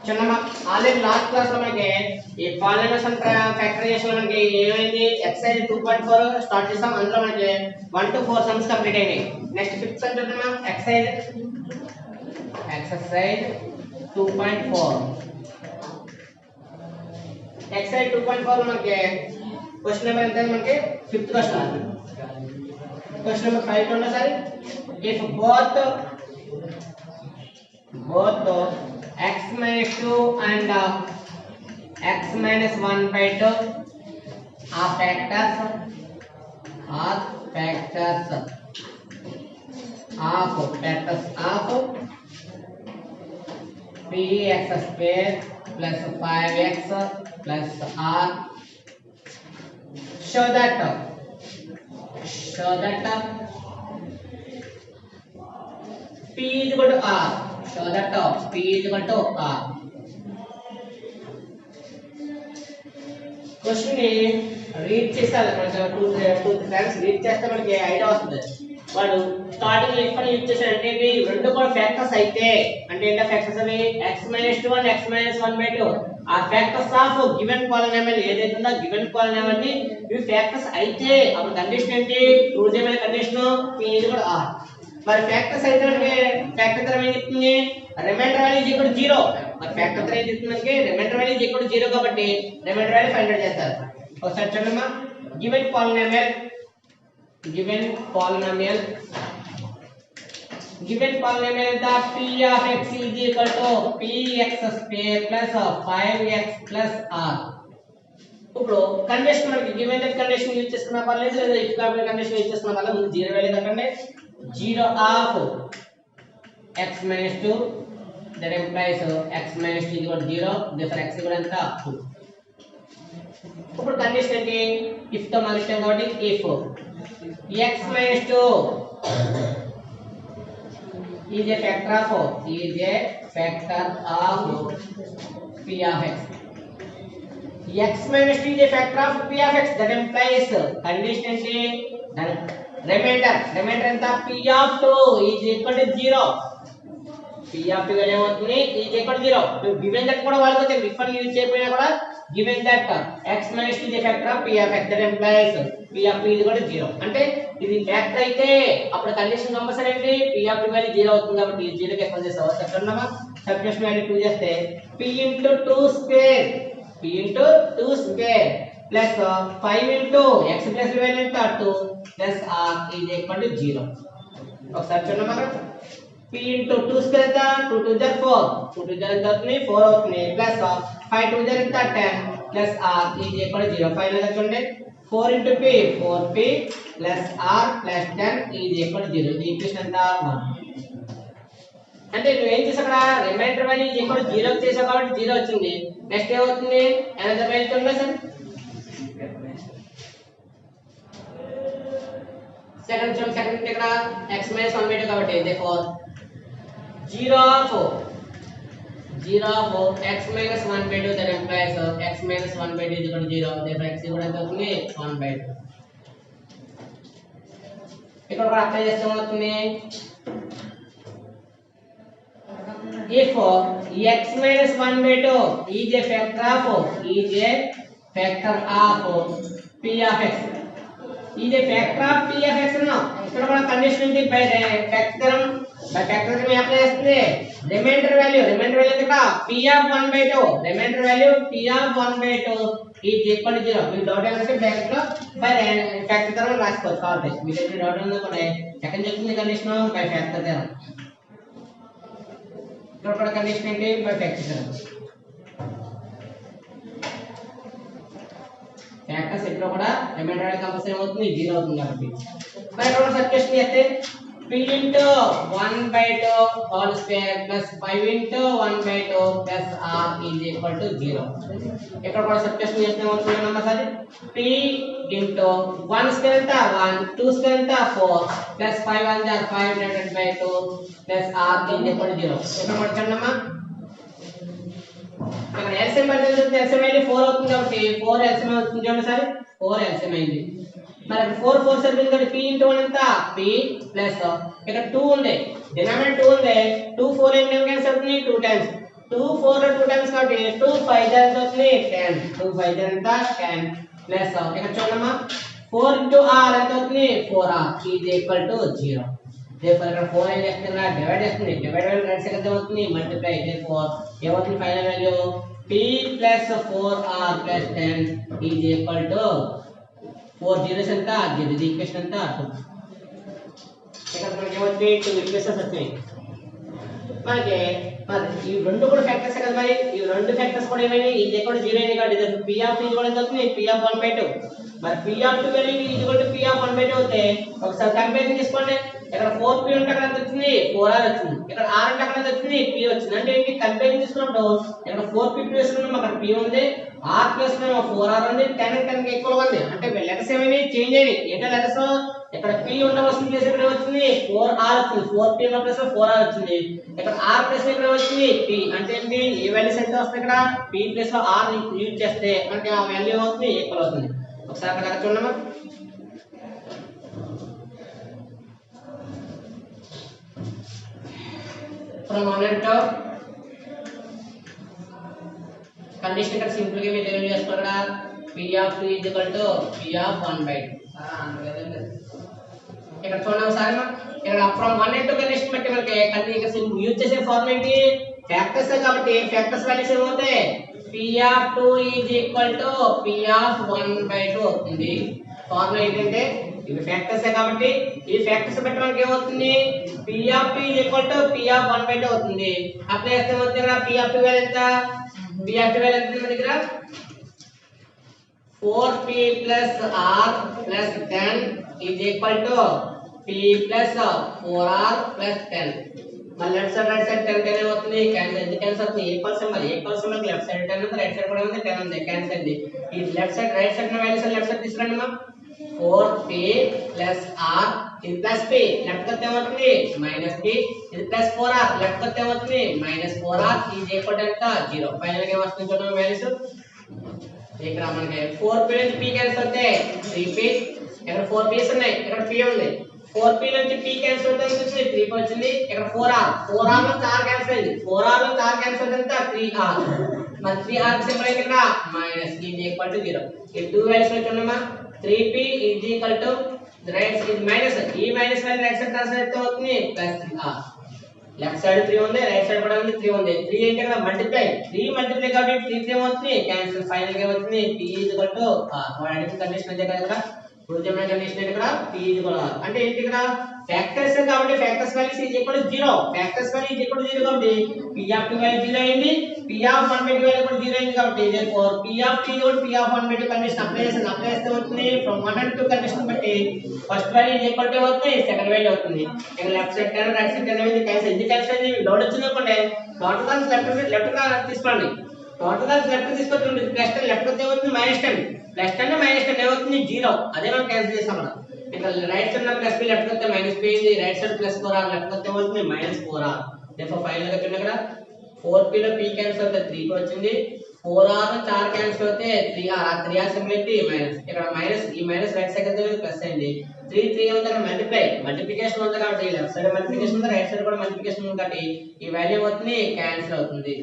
చిన్న already last class లో మనకి ఈ పాలినోమియల్ ఫ్యాక్టరైజేషన్ లో మనకి ఏమైంది ఎక్సర్సైజ్ 2.4 స్టార్ట్ చేసాం. అందులో మనకి 1 to 4 సమ్స్ కంప్లీట్ అయినాయి. నెక్స్ట్ ఫిఫ్త్ సమ్ చూద్దాం. ఎక్సర్సైజ్ 2.4 ఎక్సర్సైజ్ 2.4 లో మనకి క్వశ్చన్ నెంబర్ ఎంత మనకి ఫిఫ్త్ క్వశ్చన్ నెంబర్ 5 చూడండి sir. If both x minus 2 and x minus 1 by 2 are factors of px square plus 5x plus r, show that p is equal to r. Show that p is equal to r. Question ని read చేసాలి. మనకి two times read చేస్తే మనకి idea వస్తుంది. వాడు starting if అని use చేశాడంటే ఇవి రెండు కూడా ఫ్యాక్టర్స్ అయితే అంటే ఏంటో ఫ్యాక్టర్స్ అవి x minus 2 and x minus 1 by 2 ఆ ఫ్యాక్టర్స్ ఆఫ్ గివెన్ పాలినామియల్ ఏదైతే ఉందో గివెన్ పాలినామియల్ ని ఇవి ఫ్యాక్టర్స్ అయితే అప్పుడు కండిషన్ ఏంటి ప్రూవ్ చేయమనే condition p is equal to r. మరి ఫ్యాక్టర్స్ అయితే ఫ్యాక్టర్ ధర్మం ఏం చెప్తుంది remainder value is equal to 0. మరి ఫ్యాక్టర్ ధర్మం ఏం చెప్తుంది మనకి remainder value is equal to 0 కాబట్టి రిమైండర్ వాల్యూ ఫైండ్ అవుట్ చేస్తారు. ఒకసారి చూడమ్మా. గివెన్ పాలినామియల్ ఎంత p of x is equal to px square plus 5x plus r. ఇప్పుడు కండిషన్ మనకి గివెన్ దట్ కండిషన్ యూజ్ చేసుకున్నా పర్లేదు లేదా ఇఫ్ కండిషన్ యూజ్ చేసుకున్నా పర్లేదు. ముందు 0 వాల్యూ కట్టండి. 0 of x minus 2 that implies x minus 2 is equal to 0. therefore x equal ఎంత 2. ఇప్పుడు కండిషన్ ఏంటి ఇఫ్ తో మారుస్తాం కాబట్టి if x minus 2 is a factor of p of x. x minus 2 is a factor of p of x. that implies condition ఏంటి reminder ఎంత p of 2 is equal to 0. p of 2 value అవుతుంది is equal to 0. Given that కూడా వాడుకోవచ్చు. if అని use చేయకపోయినా కూడా given that x minus 2 is a factor of p of x. that implies p of 2 is equal to 0. అంటే ఇది factor అయితే అప్పుడు కండిషన్ కంపల్సరీ ఏంటి p of 2 వాల్యూ 0 అవుతుంది కాబట్టి 0 కి ఎక్స్పాండ్ చేస్తాం. చెప్తున్నామా సబ్స్టిట్యూషన్ వాల్యూ 2 చేస్తే p into 2 square plus 5 into x plus value ఎంత 2 plus r is equal to 0. ఒకసారి చూడండి మనం p into 2 square ఎంత 2 2 4 2 2 ఎంత అవుతుంది 4 అవుతుంది plus 5 2 ఎంత 10 plus r is equal to 0. Final గా చూడండి 4 into p 4p plus r plus 10 is equal to 0. ఇది ఈక్వేషన్ ఎంత 1. అంటే నువ్వు ఏం చేసావు అక్కడ remainder value is equal to 0 చేసావు కాబట్టి 0 వచ్చింది. నెక్స్ట్ ఏమవుతుంది అనదర్ వాల్యూ చూడండి సార్. సెకండ్ ఇక్కడ x minus 1 by 2 కాబట్టి therefore 0 of x minus 1 by 2 that implies x minus 1 by 2 is equal to 0. therefore x కూడా ఎంత అవుతుంది 1 by 2. ఇక్కడ కూడా అప్లై చేస్తే ఏమవుతుంది if x minus 1 by 2 is a factor of p of x is a factor of p of x no. ఇక్కడ కూడా condition ఏంటి బై ఫ్యాక్టర్ థియరం అప్లై చేస్తే రిమైండర్ వాల్యూ ఇక్కడ p of 1 by 2 remainder value p of 1 by 2 is equal to 0. మీకు doubt ఏంటంటే bracket లో by factor theorem రాసుకోవచ్చు కాబట్టి మీకు ఏదైనా డౌట్ ఉందో కూడా ఎక్కడ చెప్తుంది కండిషన్ బై ఫ్యాక్టర్ థియరం. ఇక్కడ కండిషన్ ఏంటి బై ఫ్యాక్టర్ థియరం. ఫ్యాక్టర్స్ ఇక్కడ కూడా రిమైండర్ వాల్యూ కంపల్సరీ అవుతుంది 0 అవుతుంది కాబట్టి మరి ఇక్కడ సబ్స్టిట్యూషన్ చేస్తే p into 1 by 2 whole square plus 5 into 1 by 2 plus r is equal to 0. ఇక్కడ కూడా సబ్స్టిట్యూషన్ చేస్తే ఏమవుతుందమ్మా సార్ p into 1 square ఎంత 1 2 square ఎంత 4 plus 5 1 are 5 divided by 2 plus r is equal to 0. ఇక్కడ కూడా చూడమ్మా ఇక్కడ LCM పరిస్థితి LCM వాల్యూ 4 అవుతుంది కాబట్టి 4 LCM అవుతుంది చూడండి సార్ 4 LCM అయింది. మరి 4 4 సర్కిల్ కాబట్టి p into 1 ఎంత p ప్లస్ ఇక్కడ 2 ఉంది డినామినేటర్ 2 ఉంది 2 4 ఏం క్యాన్సిల్ అవుతుంది 2 టైమ్స్ 2 4 లో 2 టైమ్స్ కాబట్టి 2 5 ఎంత అవుతుంది 10 2 5 ఎంత 10 ప్లస్ ఇక్కడ చూడమ్మా 4 into r ఎంత అవుతుంది 4r is equal to 0 therefore ఇక్కడ 4 ఏం చేస్తుంది డివైడ్ చేస్తుంది డివైడ్ బై రైట్ సైడ్ ఎంత అవుతుంది మల్టిప్లై therefore ఏమవుతుంది final value p plus 4r plus 10 is equal to 4 zeros ఎంత 0 ఇది ఈక్వేషన్ ఎంత 2 ఇక్కడ మనకి ఏమవుతుంది 2 ఈక్వేషన్స్ వచ్చాయి మనకి మరి ఈ రెండు కూడా ఫ్యాక్టర్స్ కదా మరి ఈ రెండు ఫ్యాక్టర్స్ కూడా ఏమైనా ఇది ఇక్కడ 0 అయింది కాబట్టి ఇది p ఆఫ్ t కూడా ఎంత అవుతుంది p ఆఫ్ 1/2 మరి p of 2 value is equal to p of 1/2 అవుతే ఒకసారి కంపేర్ చేసుకోండి ఇక్కడ 4p ఉంటే అక్కడ ఎంత వచ్చింది 4r వచ్చింది ఇక్కడ r అంటే అక్కడ ఎంత వచ్చింది p వచ్చింది అంటే ఏంటి కంపేర్ చేసుకున్నప్పుడు ఇక్కడ 4p ప్లస్ ఉన్నాం అక్కడ p ఉంది r ప్లస్ ఉన్నాం 4r ఉంది 10 10 కి ఈక్వల్ ఉంది అంటే లెటర్స్ ఏమైనా చేంజ్ అయ్యాయి ఏంటో లెటర్స్ ఇక్కడ p ఉండవలసిన ప్లేస్ ఇక్కడ వచ్చింది 4r వచ్చింది 4p ఉన్న ప్లేస్ లో 4r వచ్చింది ఇక్కడ r ప్లస్ ఇక్కడ వచ్చింది p అంటే ఏంటి ఏ వాల్యూస్ ఎంత వస్తాయి ఇక్కడ p ప్లస్ లో r యూజ్ చేస్తే మనకి ఆ వాల్యూ అవుతుంది ఈక్వల్ అవుతుంది ఒకసారి అక్కడ చూడమ్మా from 1 to condition ఇక్కడ సింపుల్ గా మీరు ఏం చేస్తారు కదా p of 2 is equal to p of 1/2 ఇక్కడ చూడండి ఒకసారి ఇక్కడ from 1 to కండిషన్ బట్టి మనకి ఇక్కడ సింపుల్ యూజ్ చేసే ఫార్ములా ఏంటి ఫ్యాక్టర్స్ కాబట్టి ఫ్యాక్టర్స్ వాల్యూస్ ఏమవుతాయి p of 2 is equal to p of 1/2 అవుతుంది ఫార్ములా ఏంటంటే ఇవి ఫ్యాక్టర్స్ కాబట్టి ఈ ఫ్యాక్టర్స్ బట్టి మనకి ఏమవుతుంది p of 2 is equal to p of 1/2 అవుతుంది అప్లై చేస్తే ఏమవుతుంది ఇక్కడ p of 2 వాల్యూ ఎంత p of 2 వాల్యూ ఎంత మన దగ్గర 4p plus r plus 10 is equal to p plus 4r plus 10 మరి లెఫ్ట్ సైడ్ రైట్ సైడ్ 10 10 అవుతుంది క్యాన్సిల్ ఎందుకు క్యాన్సిల్ అవుతుంది ఈక్వల్ సింబల్ లెఫ్ట్ సైడ్ 10 ఉంది రైట్ సైడ్ కూడా ఉంది 10 ఉంది క్యాన్సిల్ అయింది ఈ left side right side values left side తీసుకురండి మా 4p plus r ఇది ప్లస్ p లెఫ్ట్ కొత్త ఏమవుతుంది మైనస్ p ఇది ప్లస్ 4r లెఫ్ట్ కొత్త ఏమవుతుంది minus 4r is equal to ఎంత 0 ఫైనల్ గా ఏమొస్తుంది చూడండి వాల్యూస్ ఇక్కడ మనకి 4p నుంచి p క్యాన్సిల్ అవుతే 3p ఇక్కడ 4p's ఉన్నాయి ఇక్కడ p ఉంది 4p నుంచి p క్యాన్సిల్ అవుతే ఎంత వచ్చింది 3p వచ్చింది ఇక్కడ 4r నుంచి r క్యాన్సిల్ అయింది 4r నుంచి r క్యాన్సిల్ అవుతే ఎంత 3r మరి 3r సింబల్ అయితే ఇక్కడ మైనస్ ఈజ్ ఈక్వల్ టు 0 ఈ 2 వాల్యూస్ చూడండి 3p is equal to the right is minus ఈ minus value right side transfer అయితే అవుతుంది ప్లస్ 3r లెఫ్ట్ సైడ్ 3 ఉంది రైట్ సైడ్ కూడా ఉంది 3 ఉంది 3 ఏంటి కదా మల్టిప్లై 3 మల్టిప్లై కాబట్టి 3 అవుతుంది క్యాన్సిల్ ఫైనల్ గా అవుతుంది p is equal to r వాడి అడిగిన కండిషన్ అదే కదా ఇప్పుడు చెప్పిన కండిషన్ ఇక్కడ p is equal to r అంటే ఏంటి ఇక్కడ ఫ్యాక్టర్స్ కాబట్టి factors values is equal to 0 factors value is equal to 0 కాబట్టి p of 2 వాల్యూ 0 అయింది p of 1/2 వాల్యూ కూడా 0 అయింది కాబట్టి therefore p of 2 is p of 1/2 condition apply చేస్తే అవుతుంది from 1 and 2 కండిషన్ బట్టి first value is equal to అవుతుంది second value అవుతుంది ఇక్కడ లెఫ్ట్ సైడ్ 10 రైట్ సైడ్ 10 అనేది క్యాన్సిల్ ఎందుకు క్యాన్సిల్ అయింది లోడ్ వచ్చింది అనుకోండి టోటల్ గా లెఫ్ట్ గా తీసుకోండి టోటల్ గా లెఫ్ట్ తీసుకొచ్చి ప్లస్ 10 లెఫ్ట్ కి ఏమవుతుంది -10 ప్లస్ 10 -10 ఏమవుతుంది 0 అదే మనం క్యాన్సిల్ చేసాం మనం ఇక్కడ right side plus p left కి -p ఉంది right side plus 4r left కి ఏమవుతుంది -4r therefore ఫైనల్ గా చూడండి ఇక్కడ 4p లో p క్యాన్సిల్ అవుతే 3p వచ్చింది 4r నుంచి r క్యాన్సిల్ అవుతే 3r 3r సింబల్ అయితే మైనస్ ఇక్కడ మైనస్ ఈ మైనస్ రైట్ సైడ్ అయితే ప్లస్ అయింది 3 ఉంది కదా మల్టిప్లికేషన్ ఉంది కాబట్టి లెఫ్ట్ సైడ్ మల్టిప్లికేషన్ ఉంది రైట్ సైడ్ కూడా మల్టిప్లికేషన్ ఉంది కాబట్టి ఈ వాల్యూ అవుతుంది క్యాన్సిల్ అవుతుంది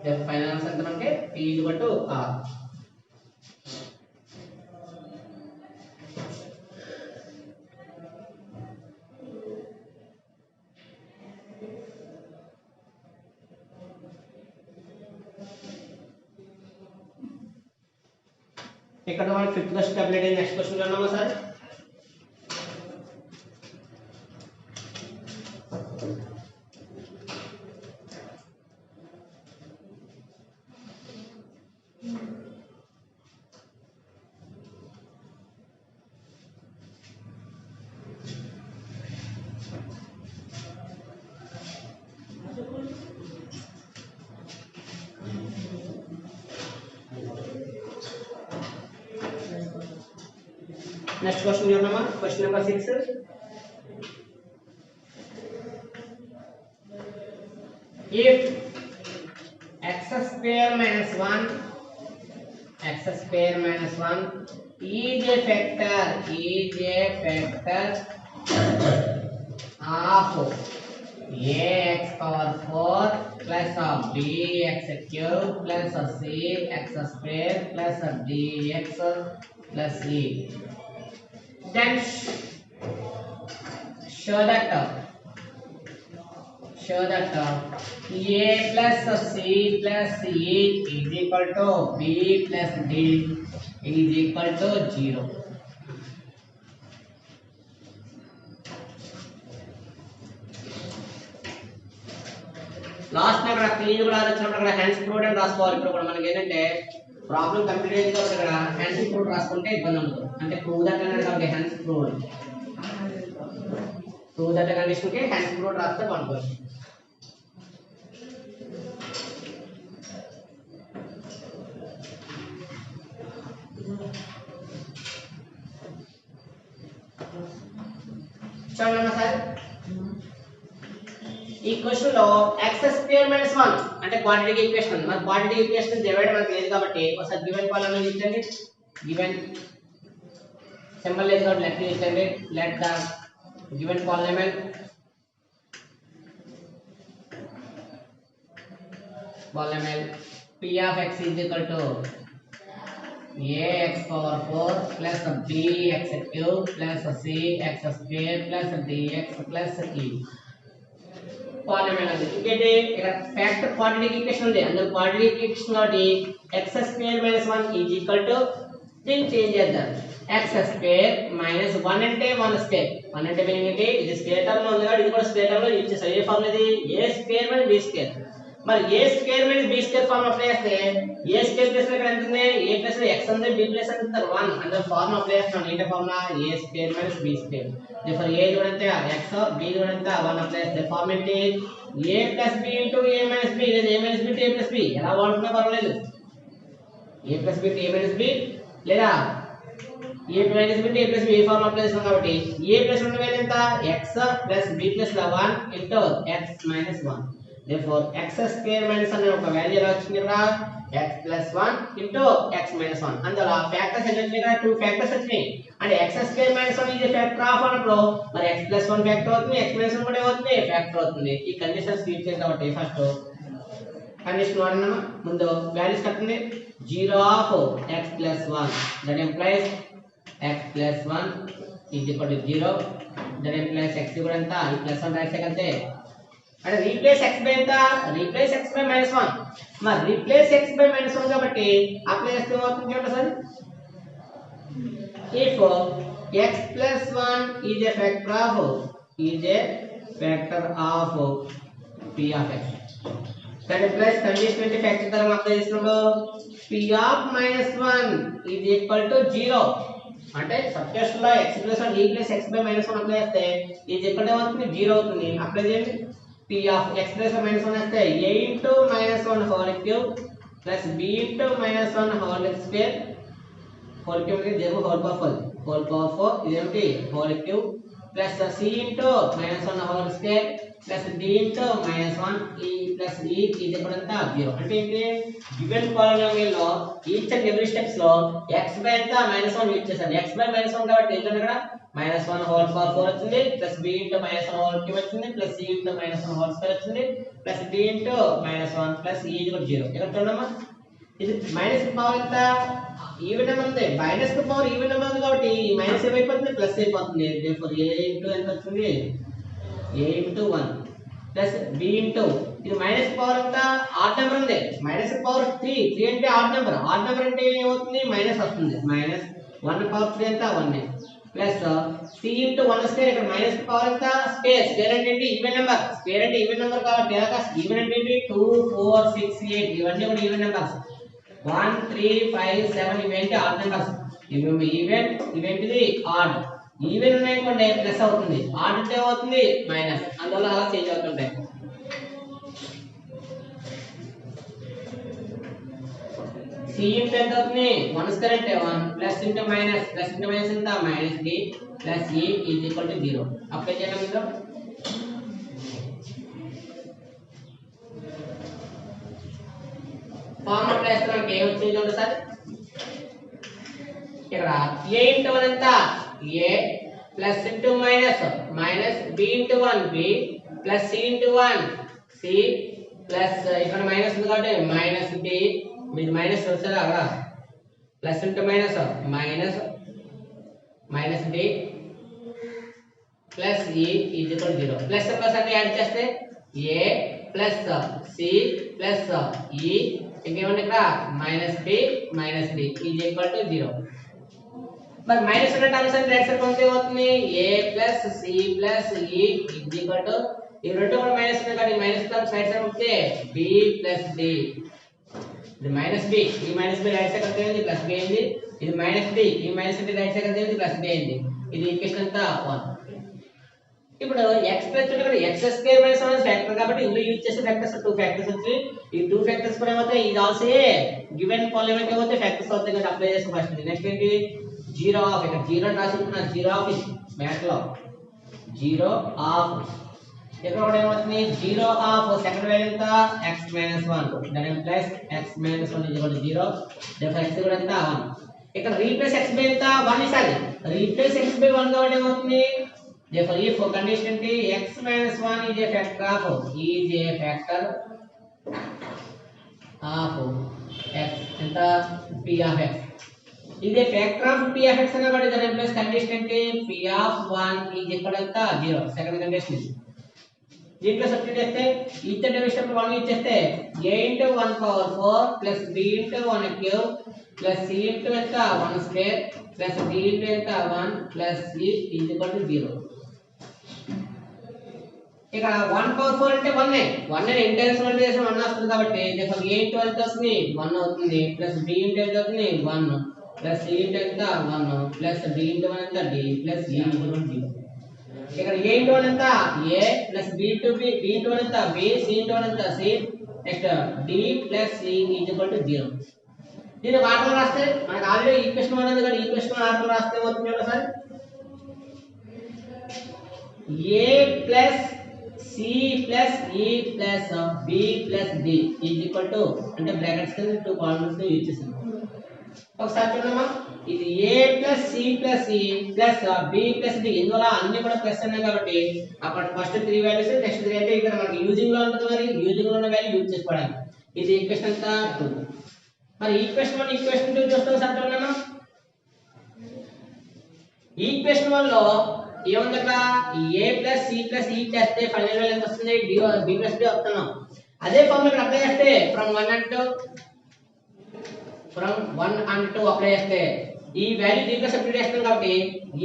therefore ఫైనల్ ఆన్సర్ ఎంత మనకి p r ఇక్కడ మన ఫిఫ్త్ క్వశ్చన్ కంప్లీట్ అయ్యింది నెక్స్ట్ క్వశ్చన్ చూద్దామా సార్ next question చూద్దామా question number 6 if x square minus 1 is a factor of ax power 4 plus of bx cube plus of cx square plus of dx plus e. Then show that a plus c plus e is equal to b plus d is equal to 0. Last అక్కడ clean కూడా వచ్చినప్పుడు అక్కడ hands proved అని రాసుకోవాలి. ఇప్పుడు కూడా మనకి ఏంటంటే ప్రాబ్లం కంప్లీట్ అయింది కాబట్టి ఇక్కడ హ్యాండ్స్ ప్రూవ్డ్ రాసుకుంటే ఇబ్బంది ఉండదు. అంటే ప్రూవ్ దట్ అనేది కాబట్టి హ్యాండ్స్ ప్రూవ్డ్ కండిషన్ కి హ్యాండ్స్ ప్రూవ్డ్ రాస్తే బాగుంటుంది. చూడండి సార్, ఈ క్వశ్చన్ లో x స్క్వేర్ మైనస్ 1 అంటే క్వాడ్రాటిక్ ఈక్వేషన్. మరి క్వాడ్రాటిక్ ఈక్వేషన్ డివైడ్ మనకు లేదు కాబట్టి ఒకసారి గివెన్ పాలినామియల్ ఇచ్చండి. గివెన్ సింబల్ లేదు కాబట్టి లెట్ ఇచ్చండి. Let the given polynomial p of x is equal to ax power 4 plus bx cube plus cx square plus dx plus e. Polynomial ఇంకేంటి ఇక్కడ ఫ్యాక్టర్ క్వాడ్రాటిక్ ఈక్వేషన్ ఉంది. అందులో quadratic equation కాబట్టి x square minus 1 is equal to దీన్ని change చేద్దాం. x square minus 1 అంటే 1 square. 1 అంటే meaning ఏంటి? ఇది స్క్వేర్ టర్మ్ లో ఉంది కాబట్టి ఇది కూడా స్క్వేర్ టర్మ్ లో యూజ్ చేస్తాం. ఏ ఫార్ములా ఇది? a square minus b square. మరి a square minus b square form apply చేస్తే a స్క్వేర్ ప్లస్ ఇక్కడ ఎంత ఉంది? a ప్లస్ x ఉంది, b ప్లస్ ఎంత 1. అందులో ఫార్మ్ అప్లై చేస్తాం. ఏంటి formula? a square minus b square. therefore a చూడండి x, b చూడండి 1 అప్లై చేస్తే ఫార్మ్ ఏంటి? a plus b into a minus b లేదా a minus b to a plus b ఎలా వాడుతున్నా పర్వాలేదు. a plus b to a minus b లేదా a minus b to a plus b ఏ form apply చేస్తాం కాబట్టి a plus 1 value ఎంత? x plus b plus 1 into x minus 1. therefore x square minus అనే ఒక వాల్యూ ఎలా వచ్చింది ఇక్కడ? x plus 1 into x minus 1. అందులో ఫ్యాక్టర్స్ ఎన్ని వచ్చినాయి ఇక్కడ? 2 ఫ్యాక్టర్స్ వచ్చినాయి. అంటే x square minus 1 is a factor of అన్నప్పుడు మరి x plus 1 ఫ్యాక్టర్ అవుతుంది, x minus 1 కూడా అవుతుంది, ఫ్యాక్టర్ అవుతుంది. ఈ కండిషన్స్ యూజ్ చేద్దాం. కాబట్టి ఫస్ట్ కండిషన్ వాడనమా ముందు వాల్యూస్ కట్టండి. 0 of x plus 1 that implies x plus 1 is equal to 0. that implies x కూడా ఎంత? ఈ ప్లస్ 1 రాసేక అంతే. అంటే రీప్లేస్ x బై ఎంత? Replace x by minus 1. మరి రీప్లేస్ x బై మైనస్ 1 కాబట్టి అప్లై చేస్తే ఏమవుతుంది చూడండి sir. if x plus 1 is a factor of p of x, that implies condition అంటే ఫ్యాక్టర్ ధర్మం అప్లై చేసినప్పుడు p of minus 1 is equal to 0. అంటే substitution లో x plus 1 replace x by minus 1 apply చేస్తే is equal to అవుతుంది 0 అవుతుంది. Apply చేయండి. p of x plus 1 minus 1 వస్తే a into minus 1 whole cube plus b into minus 1 whole square whole cube is zero whole power 4 ఇదేంటి whole cube plus c into minus 1 whole square plus d into minus 1 e plus e is equal to 0. అంటే ఏంటి? Given polynomial లో each and every steps లో x by ఎంత? Minus 1 use చేశాను. x by minus 1 కాబట్టి ఏంటంటే ఇక్కడ minus 1 whole power 4 వచ్చింది plus b into minus 1 whole cube వచ్చింది plus c into minus 1 whole square వచ్చింది plus d into minus 1 plus e is equal to 0. ఇక్కడ చూడమ్మా, ఇది మైనస్ పవర్ ఎంత? ఈవెన్ నెంబర్ ఉంది. మైనస్ పవర్ ఈవెన్ నెంబర్ ఉంది కాబట్టి ఈ మైనస్ ఏమైపోతుంది? ప్లస్ అయిపోతుంది. therefore a into ఎంత వచ్చింది? a into 1 plus b into ఇది మైనస్ పవర్ ఎంత? ఆడ్ నెంబర్ ఉంది. మైనస్ పవర్ 3 అంటే ఆడ్ నెంబర్. ఆడ్ నెంబర్ అంటే ఏమవుతుంది? మైనస్ వస్తుంది. మైనస్ 1 పవర్ 3 ఎంత? 1 ప్లస్ c into 1 స్క్వేర్. ఇక్కడ మైనస్ పవర్ ఎంత? స్క్వేర్. స్క్వేర్ అంటే ఏంటి? Even number. స్క్వేర్ అంటే ఈవెన్ నెంబర్ కాబట్టి ఎలా? ఈవెన్ అంటే ఏంటి? 2 4 6 8 ఇవన్నీ కూడా ఈవెన్ నెంబర్స్. 1 3 5 7 ఇవేంటి? Odd numbers. ఇవి ఈవెన్, ఇవేంటిది? ఆడ్. ఈవెన్ ఉన్నాయనుకోండి ప్లస్ అవుతుంది, ఆడ్ అంటే అవుతుంది మైనస్. అందువల్ల అలా చేంజ్ అవుతుంటాయి. c into ఎంత అవుతుంది? 1 స్క్వేర్ అంటే 1 ప్లస్ ఇంటూ మైనస్ ఎంత? Minus d plus e is equal to 0. Apply చేయండి. ఇందులో ఫార్మ్ అప్లై చేస్తే మనకి ఏం వచ్చింది చూడండి సార్. ఇక్కడ a into 1 ఎంత? a plus into minus minus B into 1 B plus C into 1 C plus ఇక్కడ మైనస్ ఉంది కాబట్టి మైనస్ డి మీరు మైనస్ వస్తుందా అక్కడ plus into minus minus minus D plus E is equal 0 plus plus అంటే add చేస్తే A plus C plus E ఇంకేమంటే ఇక్కడ minus B minus D is equal to 0 మరి మైనస్ ఉన్న టర్మ్స్ అంటే రైట్ సైడ్ పంపితే అవుతుంది a plus C plus E is equal to ఈ రెండు కూడా మైనస్ ఉన్నాయి కాబట్టి మైనస్ టర్మ్స్ రైట్ సైడ్ పంపితే b ప్లస్ d ఇది మైనస్ b ఈ మైనస్ b రైట్ సైడ్ అంటే ఏంది ప్లస్ b అయింది ఇది మైనస్ d ఈ మైనస్ d రైట్ సైడ్ అంటే ఏంది ప్లస్ b అయింది ఇది ఈక్వేషన్ అంతా 1 ఇప్పుడు x ప్లస్ ఇక్కడ x స్క్వేర్ మైనస్ 1 ఫ్యాక్టర్ కాబట్టి ఇందులో యూజ్ చేసే ఫ్యాక్టర్స్ 2 ఫ్యాక్టర్స్ వచ్చి ఈ 2 ఫ్యాక్టర్స్ కూడా ఏమవుతాయి ఇది ఆల్సో గివెన్ పాలినామియల్ ఏమవుతాయి ఫ్యాక్టర్స్ అవుతాయి కదా అప్లై చేస్తే ఫస్ట్ నెక్స్ట్ ఏంటి 0 ఆఫ్ ఇక్కడ 0 రాసుకున్నా 0 ఆఫ్ ఇస్ మ్యాథ్ లో 0 ఆఫ్ ఇక్కడ కూడా ఏమవుతుంది 0 ఆఫ్ సెకండ్ వాల్యూ ఎంత x minus 1 that implies x minus 1 0 there x కూడా ఎంత 1 ఇక్కడ రీప్లేస్ x బై ఎంత 1 ఇసాలి రీప్లేస్ x బై 1 కాబట్టి ఏమవుతుంది therefore if condition t x minus 1 is a factor of x enta p of x is a factor of p of x anabadi then plus condition t p of 1 is equal to 0 second condition దీంట్లో substitute చేస్తే each division 1 ఇచ్చేస్తే a into 1 power 4 plus b into 1 cube plus c into ఎంత 1 square plus d into ఎంత 1 plus c is equal to 0 ఇక 1 power 4 అంటే 1 1 ని intense multiplication 1 వస్తుంది కాబట్టి దేర్ a into ఎంత వస్తుంది 1 అవుతుంది ప్లస్ b into ఎంత అవుతుంది 1 ప్లస్ c into ఎంత 1 ప్లస్ d into 1 ఎంత d ప్లస్ e into 0 ఇక్కడ a into 1 ఎంత a plus b into b into 1 ఎంత b c into 1 ఎంత c next d plus c is equal to 0 దీని water రాస్తే మనకు ఆల్రెడీ ఈక్వేషన్ 1 ఉంది కదా ఈక్వేషన్ వాటర్ రాస్తే ఏమవుతుంది చూడండి sir a plus c plus e plus b plus d is equal to అంటే బ్రాకెట్స్ కింద 2 కాలమ్స్ ని యూజ్ చేసాం ఒకసారి చూడమ్మా ఇది a plus c plus e plus b plus d ఇందులో అన్ని కూడా ప్లస్ ఉన్నాయి కాబట్టి అక్కడ ఫస్ట్ 3 వాల్యూస్ నెక్స్ట్ 3 అంటే ఇక్కడ మనకి యూజింగ్ లో ఉంటుంది మరి యూజింగ్ లో ఉన్న వాల్యూ యూజ్ చేసుకోవడానికి ఇది ఈక్వేషన్ అంతా 2 మరి ఈక్వేషన్ 1 ఈక్వేషన్ 2 చూస్తాం సార్ చూడమ్మా ఈక్వేషన్ 1 లో ఏముంది అక్కడ a plus c plus e చేస్తే ఫైనల్ వాల్యూ ఎంత వస్తుంది b ప్లస్ d వస్తున్నాం అదే ఫార్ములా ఇక్కడ అప్లై చేస్తే ఫ్రమ్ 1 and 2 అప్లై చేస్తే ఈ వాల్యూ దీంట్లో సబ్స్టిట్యూట్ చేస్తాం కాబట్టి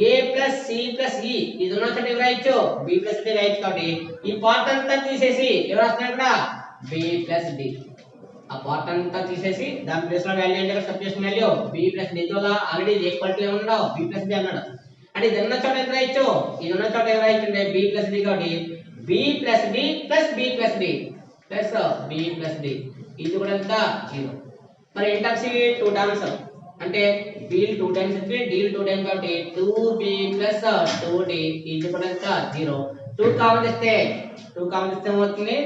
a plus c plus e ఇది ఉన్న చోట ఎవరు రాయొచ్చు b ప్లస్ d రాయొచ్చు కాబట్టి ఈ పార్ట్ అంతా తీసేసి ఎవరు వస్తున్నారు ఇక్కడ b ప్లస్ d ఆ పార్ట్ అంతా తీసేసి దాని ప్లేస్ లో వాల్యూ అంటే substitution value b plus d తో ఆల్రెడీ ఈక్వల్ టు ఏమన్నాడు b ప్లస్ d అన్నాడు అంటే ఇది ఉన్న చోట ఎంత రాయొచ్చు ఇది ఉన్న చోట ఎవరు రాయొచ్చు అంటే b ప్లస్ d కాబట్టి b plus d plus b plus d plus b plus d ఇది కూడా ఎంత 0 మరి ఇన్ టర్మ్స్ 2 టర్మ్స్ అంటే b 2 టైమ్స్ అంటే d 2 టైమ్స్ కాబట్టి 2b 2d ఇది కూడా ఎంత 0 2 కామన్ చేస్తే ఏమవుతుంది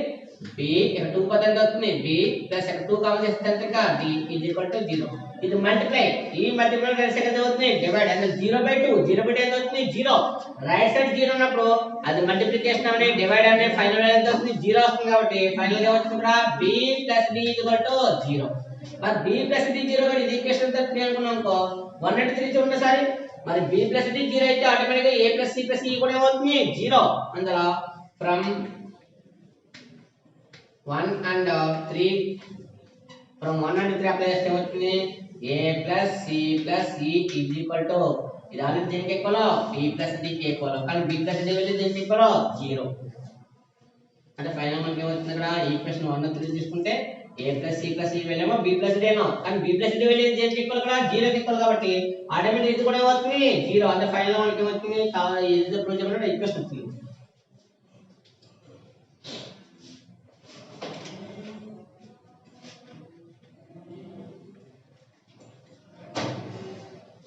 b ఇక్కడ 2 పదం అవుతుంది b ప్లస్ ఇక్కడ 2 కామన్ చేస్తే ఎంత ఇంకా d is equal to 0 ఇది మల్టిప్లై ఈ మల్టిప్లై చేస్తే ఎంత అవుతుంది డివైడ్ అంటే 0/2 0/2 ఎంత అవుతుంది 0 రైట్ సైడ్ 0 ఉన్నప్పుడు అది మల్టిప్లికేషన్ అనే డివైడ్ అనే ఫైనల్ ఎంత అవుతుంది 0 వస్తుంది కాబట్టి ఫైనల్ గా వస్తుంది ఇక్కడ b d is equal to 0 మరి b d 0 గా ఇది ఈక్వేషన్ ఎంత 3 అనుకున్నాం అనుకో 1 and 3 చూడండి సార్ మరి b d 0 అయితే ఆటోమేటిక్ గా a c e కూడా ఏమవుతుంది 0 అందులో from 1 and 3 from 1 and 3 apply చేస్తే ఏమవుతుంది a c e is equal to ఇది ఆల్రెడీ దీనికి ఈక్వల్ b d కి ఈక్వల్ కానీ b d వాల్యూ దీనికి ఈక్వల్ 0 అంటే ఫైనల్ మనకి ఏమవుతుంది ఇక్కడ ఈక్వేషన్ 1 and 3 తీసుకుంటే a c e వాల్యూ ఏమో b d ఏమో కానీ b d వాల్యూ దీనికి ఈక్వల్ ఇక్కడ 0 కి ఈక్వల్ కాబట్టి ఆటోమేటిక్ ఇది కూడా ఏమవుతుంది 0 అంటే ఫైనల్ మనకి ఏమవుతుంది ఇది ప్రూవ్ చేయబడిన ఈక్వేషన్ వస్తుంది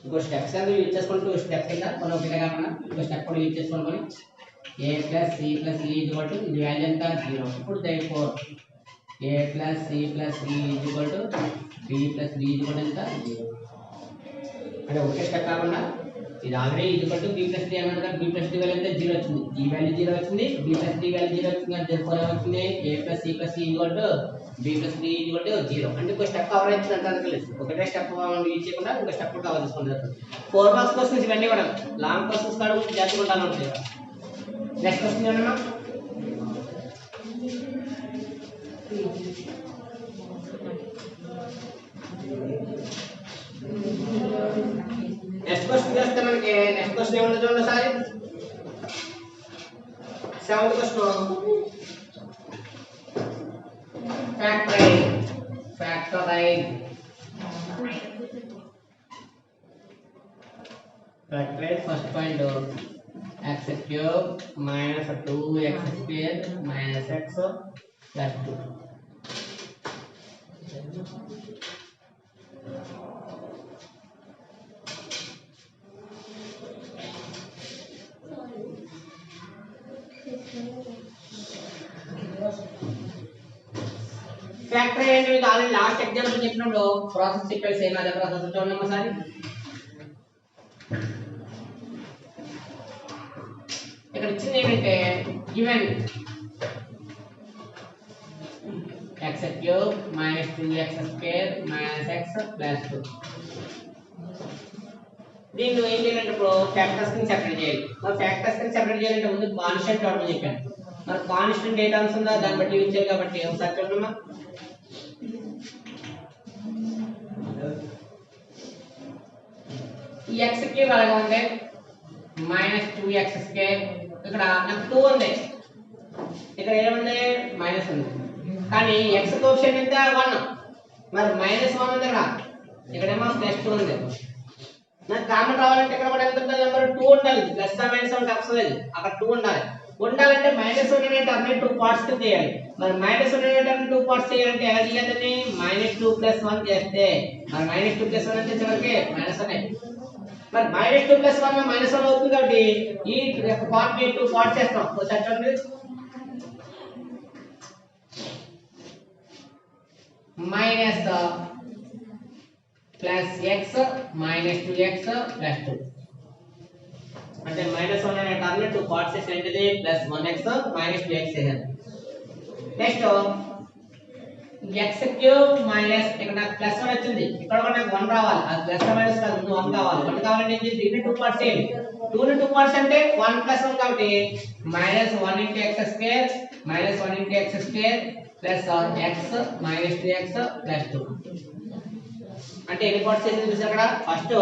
ఇంకో స్టెప్స్ అనేది యూజ్ చేసుకుంటూ స్టెప్ కింద మనం ఒకటే కాకుండా ఇంకో స్టెప్ కూడా యూజ్ చేసుకొని a plus c plus e equal to ఇది వాల్యూ ఎంత 0 ఇప్పుడు therefore a plus c plus e equal to b plus d equal ఎంత 0 అంటే ఒకటే స్టెప్ కాకుండా ఇది already equal to b plus d అన్నది కదా b ప్లస్ d వాల్యూ ఎంత 0 వచ్చింది ఈ వాల్యూ 0 వచ్చింది b ప్లస్ d వాల్యూ 0 వచ్చింది అంటే therefore ఏమవుతుంది a plus c plus c equal to b plus d equal to 0 అంటే ఒక స్టెప్ కవర్ అవుతుంది అంటే అనుకోలేదు ఒకటే స్టెప్ యూజ్ చేయకుండా ఇంకో స్టెప్ కవర్ చేసుకుంటారు 4 మార్క్స్ క్వశ్చన్స్ ఇవన్నీ కూడా లాంగ్ క్వశ్చన్స్ కాడ కూడా జాగ్రత్తగా ఉండాలి ఉంటాయి నెక్స్ట్ క్వశ్చన్ ఏమన్నా నెక్స్ట్ క్వశ్చన్ చేస్తే మనకి నెక్స్ట్ క్వశ్చన్ ఏముంది చూడండి sir 7th question factorize first point x cube minus 2x square minus x plus 2 factory అంటే మీకు ఆల్రెడీ లాస్ట్ ఎగ్జాంపుల్ చెప్పినప్పుడు ప్రాసెస్ చెప్పారు సేమ్ అదే ప్రాసెస్ చూడండి ఒకసారి ఇక్కడ ఇచ్చింది ఏంటంటే given x cube minus 2x square minus x plus 2 దీన్ని ఏం చేయాలంటే ఇప్పుడు ఫ్యాక్టర్స్ ని సెపరేట్ చేయాలి మరి ఫ్యాక్టర్స్ ని సెపరేట్ చేయాలంటే ముందు కాన్స్టెంట్ టర్మ్ చెప్పాను మరి కాన్స్టెంట్ ఏ టర్మ్స్ ఉందో దాన్ని బట్టి యూజ్ చేయాలి కాబట్టి ఒకసారి చూడమ్మా ఈ x క్యూబ్ అలాగే ఉంది మైనస్ 2x స్క్వేర్ ఇక్కడ నాకు 2 ఉంది ఇక్కడ ఏముంది మైనస్ ఉంది కానీ x కోఎఫిషియంట్ ఎంత 1 మరి మైనస్ 1 ఉంది ఇక్కడేమో ప్లస్ 2 ఉంది నాకు కామన్ రావాలంటే ఇక్కడ కూడా ఎంత ఉండాలి నెంబర్ 2 ఉండాలి ప్లస్ ఆ మైనస్ ఉంటే అవసరం లేదు అక్కడ 2 ఉండాలంటే మైనస్ 1 అనే టర్మ్ ని 2 పార్ట్స్ కి చేయాలి మరి మైనస్ 1 అనే టర్మ్ ని 2 పార్ట్స్ చేయాలంటే ఎలా చేయాలని -2 + 1 చేస్తే మరి -2 + 1 అంటే చివరికి -1 మరి -2 + 1 -1 అవుతుంది కాబట్టి ఈ యొక్క పార్ట్ ని 2 పార్ట్స్ చేస్తాం ఒకసారి చూడండి minus plus x minus 2x plus 2 అంటే -1 అనే టర్మ్ ని 2 పార్ట్స్ చేస్తే ఏంటిది +1x minus 2x చేయాలి నెక్స్ట్ x క్యూబ్ మైనస్ ఇక్కడ నాకు +1 వచ్చింది ఇక్కడ కూడా నాకు 1 రావాలి అది ప్లస్ మైనస్ కాదు ముందు 1 కావాలి 1 కావాలంటే ఏంటి దీన్ని 2 పార్ట్స్ చేయాలి 2 ని 2 పార్ట్స్ అంటే 1 + 1 కాబట్టి -1 * x square -1 * x square plus x minus 2x plus 2 అంటే ఎన్ని పార్ట్స్ చేసింది చూసారు అక్కడ ఫస్ట్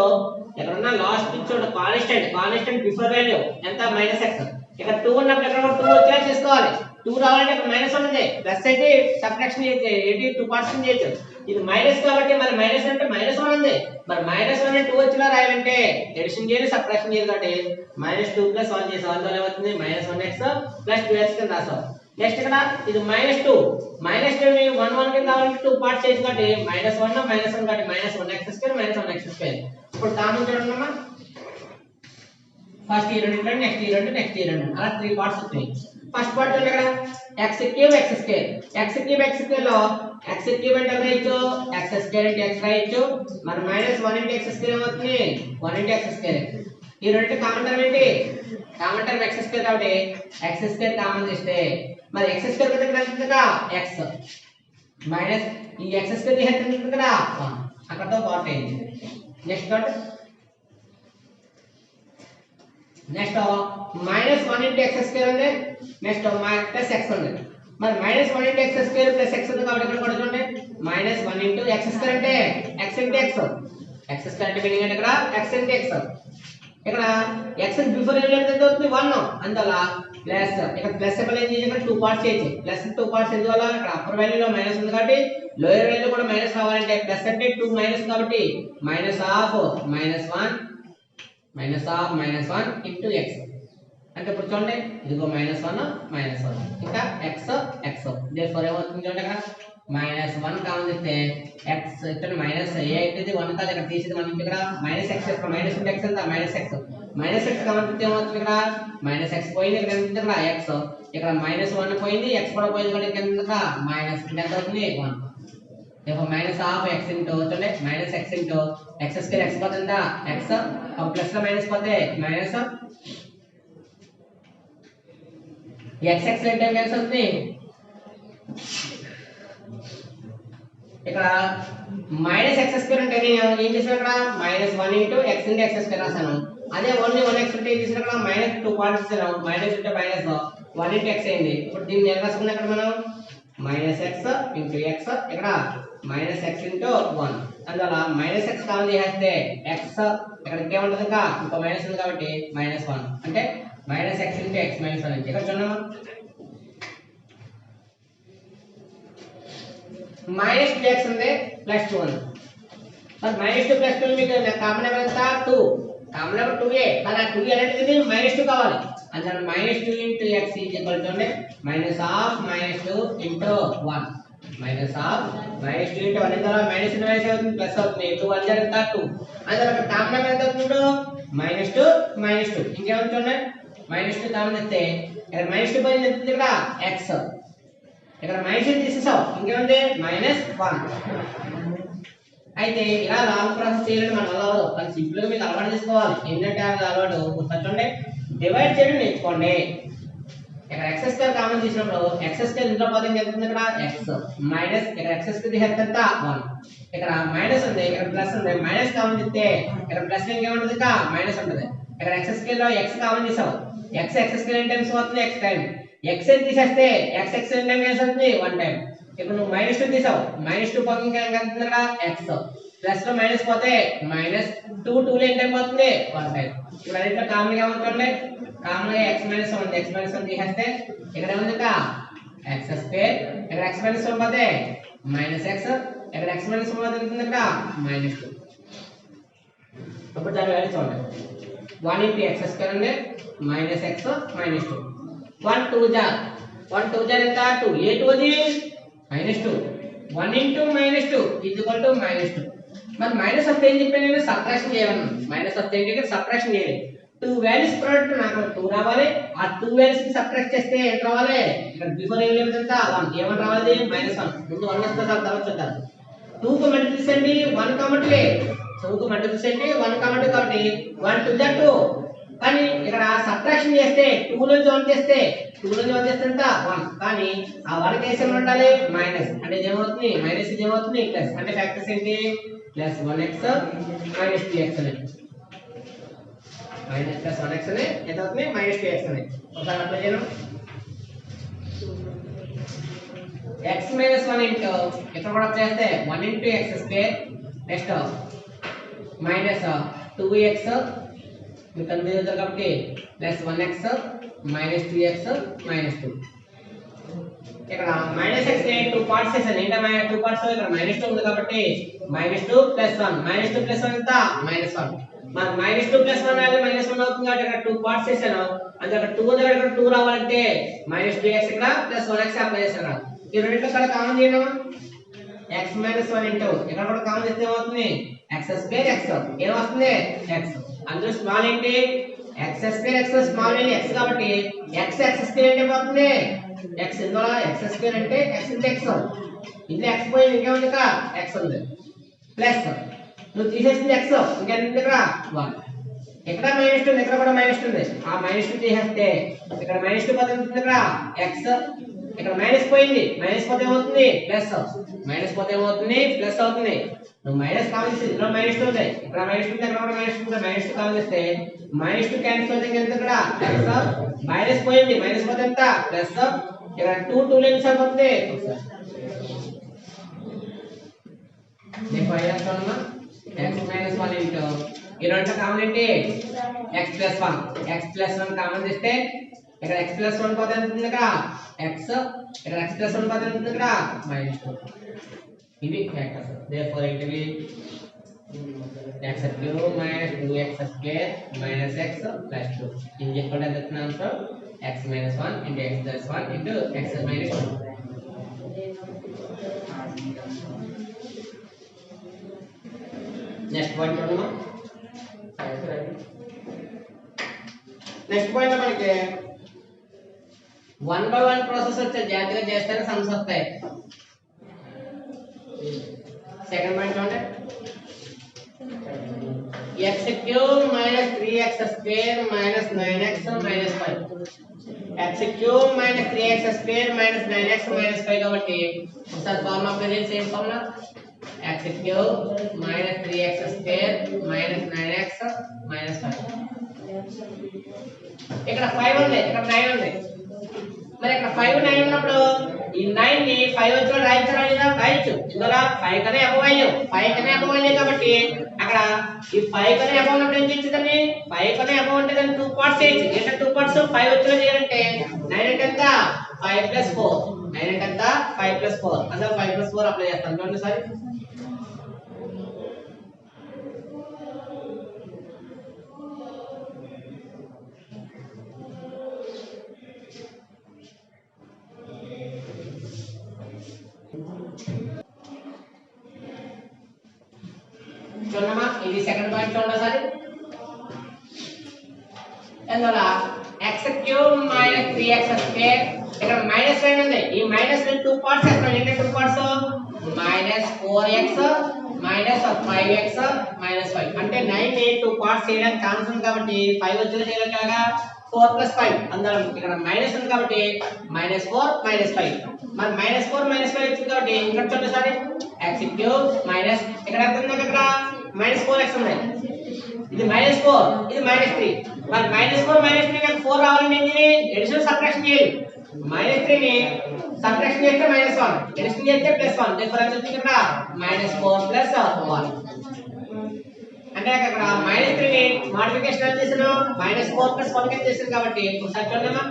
ఎక్కడన్నా లాస్ట్ ఇచ్చాడు కాన్స్టెంట్ బిఫోర్ వాల్యూ ఎంత -x ఇక్కడ 2 ఉన్నప్పుడు ఎక్కడ 2 వచ్చేలా చేసుకోవాలి 2 రావాలంటే ఇక్కడ -1 ఉంది ప్లస్ అయితే సబ్ట్రాక్షన్ చేయొచ్చు 2 పార్ట్స్ చేయొచ్చు ఇది మైనస్ కాబట్టి మరి మైనస్ అంటే -1 ఉంది మరి -1 ని 2 వచ్చేలా రాయాలంటే అడిషన్ చేయాలి సబ్ట్రాక్షన్ చేయాలి కాబట్టి -2 + 1 చేసి అందువల్ల ఏమవుతుంది -1x + 2x కింద రాసాం నెక్స్ట్ ఇక్కడ ఇది -2 ని 1 కింద కావాలంటే 2 పార్ట్స్ చేసి కాబట్టి -1 కాబట్టి -1x² -1x² ఇప్పుడు కామన్ చూడండి అమ్మా ఫస్ట్ ఈ రెండు నెక్స్ట్ ఈ రెండు అలా 3 పార్ట్స్ వస్తాయి ఫస్ట్ పార్ట్ అంటే ఇక్కడ x క్యూబ్ x స్క్వేర్ లో x క్యూబ్ అంటే ఎంత ఇచ్చు x స్క్వేర్ అంటే x రాయొచ్చు మరి -1 * x స్క్వేర్ ఏమవుతుంది 1 * x స్క్వేర్ ఈ రెండు కామన్ టర్మ్ ఏంటి కామన్ టర్మ్ x స్క్వేర్ కాబట్టి x స్క్వేర్ కామన్ చేస్తే మరి x స్క్వేర్ కదా ఇక్కడ x మైనస్ ఈ x స్క్వేర్ తీసేస్తే ఇక్కడ 1 అక్కడతో పార్ట్ అయింది next part next -1 * x square ఉంది నెక్స్ట్ ప్లస్ x ఉంది మరి -1 * x స్క్వేర్ ప్లస్ x ఉంది కాబట్టి ఇక్కడ కూడా చూడండి -1 * x స్క్వేర్ అంటే x * x స్క్వేర్ అంటే మీనింగ్ అంటే ఇక్కడ x * x ఇక్కడ x బిఫోర్ వాల్యూ ఎంత అవుతుంది 1 అందువల్ల ప్లస్ ఇక్కడ ప్లస్ సింబల్ ఏం చేయాలి ఇక్కడ 2 పార్ట్స్ చేయొచ్చు ప్లస్ 2 పార్ట్స్ ఎందువల్ల ఇక్కడ అప్పర్ వాల్యూలో మైనస్ ఉంది కాబట్టి లోయర్ వాల్యూ కూడా మైనస్ రావాలంటే ప్లస్ అంటే 2 మైనస్ కాబట్టి -1 into x అంటే ఇప్పుడు చూడండి ఇదిగో -1 ఇంకా x therefore ఏమవుతుంది చూడండి ఇక్కడ -1 కామన్ చేస్తే x ఇక్కడ మైనస్ ఏ అయితే 1 కాదు ఇక్కడ తీసేది మనం ఇక్కడ -x ఇక్కడ మైనస్ ఉంటే x ఎంత -x కామన్ చేస్తే ఏమవుతుంది ఇక్కడ -x పోయింది ఇక్కడ ఎంత x ఇక్కడ -1 పోయింది x కూడా పోయింది కాబట్టి ఇక్కడ ఎంత అవుతుంది 1 देखो माइनस हाफ x इंटू చూడండి minus x into x square x పోతే ఎంత x ప్లస్ లో మైనస్ పోతే మైనస్ x x అంటే ఏం అవుతుంది ఇక్కడ మైనస్ x స్క్వేర్ అంటే నేను ఏం చేశాను ఇక్కడ minus 1 into x into x square రాసాను అదే ఓన్లీ 1x అంటే ఏం చేశాను ఇక్కడ మైనస్ 2 పాయింట్స్ ఇచ్చాను మైనస్ అంటే మైనస్ 1 ఇంటూ x అయింది ఇప్పుడు దీన్ని ఎలా రాసుకున్నాం ఇక్కడ మనం మైనస్ x ఇంటూ x ఇక్కడ మైనస్ x ఇంటూ 1 అందువల్ల మైనస్ x కామన్ చేస్తే x ఇక్కడ ఇంకేముంటుంది ఇంకా ఇంకో మైనస్ ఉంది కాబట్టి మైనస్ 1 అంటే minus x into x minus 1 ఇక్కడ చూడండి మైనస్ 2x ఉంది ప్లస్ 2 ఉంది మరి మైనస్ 2 ప్లస్ 2 మీకు కామన్ నెంబర్ ఎంత 2 కామన్ నెంబర్ 2a కానీ ఆ 2 అనేది మైనస్ 2 కావాలి అందువల్ల minus 2 into x is equal to minus half minus 2 into 1 minus half minus 2 into 1 ఇందులో మైనస్ మైనస్ అవుతుంది ప్లస్ అవుతుంది 2 1 ఎంత 2 అందువల్ల ఇక్కడ కామన్ నెంబర్ ఎంత అవుతుంది మైనస్ 2 ఇంకేముంటుంది మైనస్ 2 కామన్ అయితే ఇక్కడ మైనస్ 2 పోయింది ఎంత ఇక్కడ x ఇక్కడ మైనస్ తీసేసావు ఇంకేముంది మైనస్ 1 అయితే ఇలా లాంగ్ ప్రాసెస్ చేయాలని మనం అలవాటు కానీ సింపుల్ గా మీకు అలవాటు చేసుకోవాలి ఏంటంటే అలవాటు గుర్తుండే డివైడ్ చేయడం నేర్చుకోండి ఇక్కడ x స్క్వేర్ కామన్ తీసినప్పుడు x స్క్వేర్ ఇందులో పోతే ఎంత ఉంది ఇక్కడ x మైనస్ ఇక్కడ x స్క్వేర్ తీసేస్తే ఎంత 1 ఇక్కడ మైనస్ ఉంది ఇక్కడ ప్లస్ ఉంది మైనస్ కామన్ తీస్తే ఇక్కడ ప్లస్ ఇంకేముంటుంది ఇంకా మైనస్ ఉంటుంది ఇక్కడ x స్క్వేర్ లో x కామన్ తీసావు x స్క్వేర్ టైమ్స్ అవుతుంది x టైం x తీసేస్తే x టైం అవుతుంది 1 టైం ఇప్పుడు నువ్వు మైనస్ 2 తీసావు మైనస్ 2 పక్కన ఎంత అవుతుంది ఇక్కడ x ప్లస్ లో మైనస్ పోతే మైనస్ 2 2 లో ఎంత అవుతుంది 1 టైం ఇక్కడ అన్నిట్లో కామన్ గా ఉంటుంది కామన్ గా x మైనస్ 1 తీసేస్తే ఇక్కడ ఏముంది ఇంకా x స్క్వేర్ ఇక్కడ x మైనస్ 1 పోతే మైనస్ x ఇక్కడ x మైనస్ 1 పోతే ఎంత ఇక్కడ మైనస్ 2 ఇప్పుడు దాని వాల్యూ చూడండి 1 ఇంటూ x స్క్వేర్ అంటే మైనస్ x మైనస్ 2 1 2 జా 1 2 జా ఎంత 2 ఏ 2 అది minus 2 1 into minus 2 is equal to minus 2 మరి మైనస్ వస్తే ఏం చెప్పాను నేను సబ్ట్రాక్షన్ చేయాలి మైనస్ వస్తే ఏంటి సబ్ట్రాక్షన్ చేయాలి 2 వాల్యూస్ ప్రోడక్ట్ నాకు 2 రావాలి ఆ 2 వాల్యూస్ కి సబ్ట్రాక్ట్ చేస్తే ఎంత రావాలి ఇక్కడ బిఫోర్ ఏం లేదు ఎంత 1 ఏమని రావాలి మైనస్ 1 ముందు 1 వస్తే తర్వాత చూద్దాం 2 కు మల్టిప్లై చేయండి 1 కామన్ 2 కు మల్టిప్లై చేయండి 1 కామన్ 2 కాబట్టి 1 2 2 కానీ ఇక్కడ సబ్ట్రాక్షన్ చేస్తే 2 నుంచి 1 చేస్తే 2 నుంచి 1 చేస్తే ఎంత 1 కానీ ఆ 1 కి ఏం ఉండాలి మైనస్ అంటే ఏమవుతుంది మైనస్ ఏమవుతుంది ప్లస్ అంటే ఫ్యాక్టర్స్ ఏంటి ప్లస్ 1x మైనస్ 2x అని మైనస్ ప్లస్ 1x అని ఎంత అవుతుంది మైనస్ 2x అని ఒకసారి అప్లై చేయను x మైనస్ 1 ఇంటూ ఇక్కడ కూడా చేస్తే 1 into x square next minus 2x మీకు కన్ఫ్యూజన్ కాబట్టి plus 1x minus 2x minus 2 ఇక్కడ మైనస్ x ని 2 పార్ట్స్ చేశాను ఏంటమ్మా 2 పార్ట్స్ ఇక్కడ మైనస్ 2 ఉంది కాబట్టి మైనస్ 2 ప్లస్ 1 మైనస్ 2 ప్లస్ 1 ఎంత మైనస్ 1 మరి మైనస్ 2 ప్లస్ 1 అనేది మైనస్ 1 అవుతుంది కాబట్టి ఇక్కడ 2 పార్ట్స్ చేశాను అంటే అక్కడ 2 దగ్గర ఇక్కడ 2 రావాలంటే మైనస్ 2x ఇక్కడ ప్లస్ 1x అప్లై చేశాను ఈ రెండింటిలో ఇక్కడ కామన్ చేయడం x మైనస్ 1 ఇంటూ ఇక్కడ కూడా కామన్ చేస్తే ఏమవుతుంది x స్క్వేర్ x ఏం వస్తుంది x అందులో స్మాల్ ఏంటి x square x small value x కాబట్టి x స్క్వేర్ అంటే ఏమవుతుంది x ఇందులో x స్క్వేర్ అంటే x ఇంటూ x ఇందులో x పోయి ఇంకేముంది ఇక్కడ x ఉంది ప్లస్ నువ్వు తీసేసింది x ఇంకెంత ఇక్కడ 1 ఇక్కడ మైనస్ 2 ఇక్కడ కూడా మైనస్ 2 ఉంది ఆ మైనస్ 2 తీసేస్తే ఇక్కడ మైనస్ 2 పోతే ఎంత ఇక్కడ x ఇక్కడ మైనస్ పోయింది మైనస్ పోతే ఏమవుతుంది ప్లస్ మైనస్ పోతే ఏమవుతుంది ప్లస్ అవుతుంది నువ్వు మైనస్ కామన్ చేస్తే ఇందులో మైనస్ 2 ఉంది ఇక్కడ మైనస్ 2 ఇక్కడ కూడా మైనస్ 2 ఉంది మైనస్ 2 కామన్ చేస్తే మైనస్ 2 క్యాన్సిల్ అవుతుంది ఎంత ఇక్కడ ప్లస్ మైనస్ పోయింది మైనస్ పోతే ఎంత ప్లస్ ఇక్కడ 2 2 లైన్స్ అవుతుంది देखो చూడమ్మా x మైనస్ 1 ఇంటూ ఈ రెండు కామన్ ఏంటి x plus 1 x plus 1 common చేస్తే ఇక్కడ x ప్లస్ 1 పోతే ఎంత ఉంది ఇక్కడ x ఇక్కడ x ప్లస్ 1 పోతే ఎంత ఉంది ఇక్కడ మైనస్ 2 ఇది factors therefore it will x cube minus 2x square minus x plus 2 is equal to the answer x minus 1 into x plus 1 into x minus 2 next point చూడమ్మా next point మనకి 1 by 1 process వచ్చే జాగ్రత్తగా చేస్తేనే sums వస్తాయి second point చూడండి x cube minus 3x square minus 9x minus 5 x cube minus 3x square minus 9x minus 5 కాబట్టి ఒకసారి formula apply చేసి same formula x cube minus 3x square minus 9x minus 5 ఇక్కడ 5 ఉంది ఇక్కడ 9 ఉంది మరి ఇక్కడ 5 9 ఉన్నప్పుడు ఈ 9 ని 5 వచ్చి రాయించరా లేదా రాయొచ్చు ఇందులో 5 కనే అబవ్ అయ్యో 5 కనే అబవ్ అయ్యే కాబట్టి అక్కడ ఈ 5 కనే అబవ్ ఉన్నప్పుడు ఏం చేయించదని 5 కనే అబవ్ అంటే దాన్ని 2 పార్ట్స్ చేయొచ్చు అంటే 2 పార్ట్స్ 5 వచ్చి చేయాలంటే 9 అంటే ఎంత 5 + 4 9 అంటే ఎంత 5 + 4 అసలు 5 + 4 అప్లై చేస్తాను చూడండి సార్ చూడమ్మా ఇది సెకండ్ పాయింట్ చూడండి సార్ ఎందువల్ల x cube minus 3x square ఇక్కడ మైనస్ సైన్ ఉంది ఈ మైనస్ ని 2 పార్ట్స్ చేస్తాం ఏంటి 2 పార్ట్స్ -4x -5x -5 అంటే 9 ని 2 పార్ట్స్ చేయడానికి ఛాన్స్ ఉంది కాబట్టి 5 వచ్చేది చేయడానికి ఎలాగా 4 + 5 అందరం ఇక్కడ మైనస్ ఉంది కాబట్టి -4 -5 మరి -4 -5 వచ్చింది కాబట్టి ఇక్కడ చూడండి సార్ x cube మైనస్ ఇక్కడ ఎంత ఉంది ఇక్కడ -4x ఉంది ఇది -4 ఇది -3 మరి -4 -3 కి 4 రావాలంటే ఏంటి అడిషన్ సబ్ట్రాక్షన్ చేయాలి -3 ని సబ్ట్రాక్షన్ చేస్తే -1 అడిషన్ చేస్తే +1 డిఫరెన్స్ వచ్చి ఇక్కడ -4 + 1 అంటే అక్కడ -3 ని మోడిఫికేషన్ చేసాను -4 + 1 కి చేసాను కాబట్టి ఒకసారి చూడమ్మా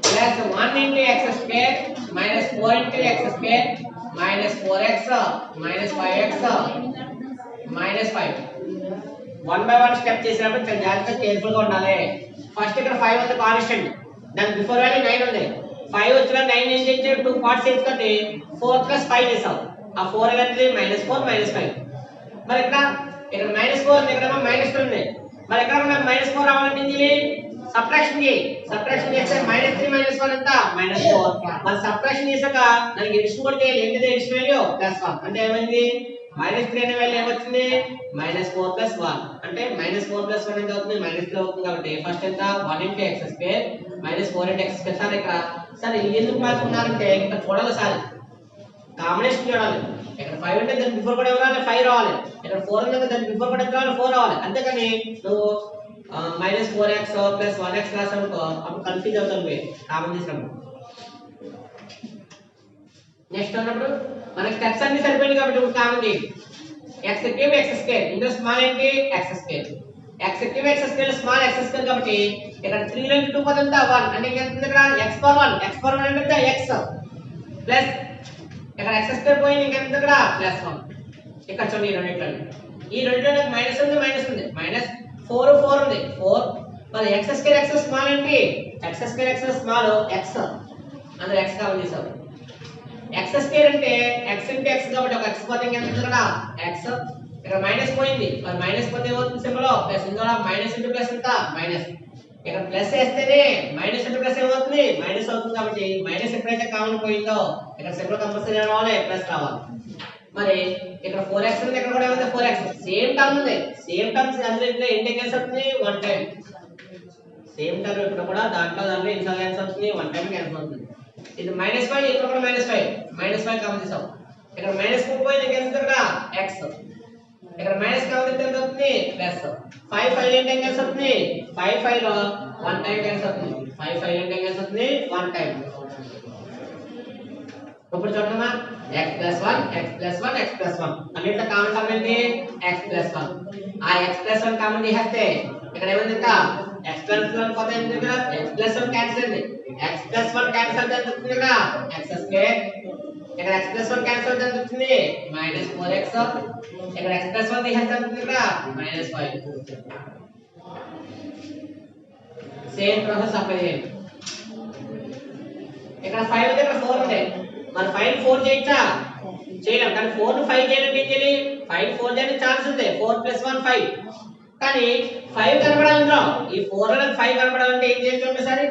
+1 * x² -4 * x² -4x -5x -5 1 by 1 step చేసినప్పుడు చాలా జాగ్రత్తగా కేర్ఫుల్ గా ఉండాలి ఫస్ట్ ఇక్కడ 5 ఉంది కాన్స్టెంట్ దాని బిఫోర్ వాల్యూ 9 ఉంది 5 వచ్చిన 9 ఏం చేయించారు 2 పార్ట్స్ చేసుకుంటే 4 + 5 చేసాం ఆ 4 ఏంటి -4 -5 మరి ఇక్కడ -4 ఉంది ఇక్కడ -2 ఉంది మరి ఇక్కడ మనకు -4 రావాలంటే ఏంటి సబ్ట్రాక్షన్ చేస్తే -3 -1 ఎంత -4 మరి సబ్ట్రాక్షన్ చేసాక దానికి అడిషన్ కూడా చేయాలి ఏంటిది అడిషన్ వాల్యూ +1 అంటే ఏమైంది -3 అనే వాల్యూ ఏమొచ్చింది -4 + 1 అంటే -4 + 1 ఎంత అవుతుంది -3 అవుతుంది కాబట్టి ఫస్ట్ ఎంత 1 * x² -4 * x² సార్ ఇక్కడ సార్ ఇది ఎందుకు మార్చుకున్నారంటే ఇక్కడ చూడాలి సార్ కాంబినేషన్ చూడాలి ఇక్కడ 5 అంటే దాని బిఫోర్ కూడా ఎవరాలి 5 రావాలి ఇక్కడ 4 అంటే దాని బిఫోర్ కూడా ఎంత రావాలి 4 రావాలి అంతేకాని నువ్వు -4x + 1x రాసావు అప్పుడు కన్ఫ్యూజ్ అవుతుంది కామన్ చేసినప్పుడు నెక్స్ట్ అన్నప్పుడు మనకి స్టెప్స్ అన్ని సరిపోయింది కాబట్టి ఇప్పుడు కామన్ చేయండి x cube x² ఇందులో స్మాల్ ఏంటి x² x cube x² small x² కాబట్టి ఇక్కడ 3 లో 2 పోతే ఎంత 1 అంటే ఎంత ఉంది ఇక్కడ x/1 అంటే ఎంత x ప్లస్ ఇక్కడ x² పోయింది ఇంకా ఎంత ఇక్కడ +1 ఇక్కడ చూడండి ఈ రెండిట్లో ఈ రెండిట్లో మైనస్ ఉంది -4 ఉంది 4 మరి x² x స్మాల్ ఏంటి x² x స్మాల్ x అందులో x కావాలి తీసాం x² అంటే x * x కాబట్టి ఒక x పోతే ఎంత ఇక్కడ x ఇక్కడ మైనస్ పోయింది మరి మైనస్ పోతే ఏమవుతుంది సింబల్ ప్లస్ ఇందులో మైనస్ * ప్లస్ ఎంత మైనస్ ఇక్కడ ప్లస్ వేస్తేనే మైనస్ * ప్లస్ ఏమవుతుంది మైనస్ అవుతుంది కాబట్టి మైనస్ ఎప్పుడైతే కామన్ పోయిందో ఇక్కడ సింబల్ కంపల్సరీ రావాలి ప్లస్ రావాలి మరి ఇక్కడ 4x ఉంది ఇక్కడ కూడా ఏమవుతుంది 4x సేమ్ టర్మ్ ఉంది సేమ్ టర్మ్స్ అందులో ఇంట్లో ఎన్ని క్యాన్సిల్ అవుతుంది 1 టైం సేమ్ టర్మ్ ఇక్కడ కూడా దాంట్లో ఎన్నిసార్లు క్యాన్సిల్ అవుతుంది 1 టైం క్యాన్సిల్ అవుతుంది ఇది -5 ఇక్కడ కూడా -5 కామన్ చేసాం ఇక్కడ -4 పోయింది ఎంత ఇక్కడ x ఇక్కడ మైనస్ కామన్ చేస్తే ఎంత అవుతుంది ప్లస్ 5 ఏంటి క్యాన్సిల్ అవుతుంది 5 లో 1 టైం క్యాన్సిల్ అవుతుంది 5 ఏంటి క్యాన్సిల్ అవుతుంది 1 టైం ఇప్పుడు చూడమ్మా x + 1 అన్నిట్లో కామన్ టర్మ్ ఏంటి x + 1 ఆ x + 1 కామన్ చేస్తే ఇక్కడ ఏమైంది ఇంకా x + 1 పోతే ఎంత ఇక్కడ x + 1 క్యాన్సిల్ అయింది x + 1 క్యాన్సిల్ అయితే ఎంత అవుతుంది ఇక్కడ x² ఇక్కడ x + 1 క్యాన్సిల్ అయితే ఎంత అవుతుంది -4x ఇక్కడ x + 1 తీసేస్తే ఎంత అవుతుంది ఇక్కడ -5 సేమ్ ప్రాసెస్ అప్లై చేయండి ఇక్కడ 5 ఉంది ఇక్కడ 4 ఉంది మరి 5 4 చేయొచ్చా చేయలేం కానీ 4 ను 5 చేయాలంటే ఏం చేయాలి 5 4 చేయడానికి ఛాన్స్ ఉంది 4 + 1 5 కానీ 5 కనపడాలి ఇందులో ఈ 4 లో 5 కనపడాలంటే ఏం చేయాలి చూడండి సరే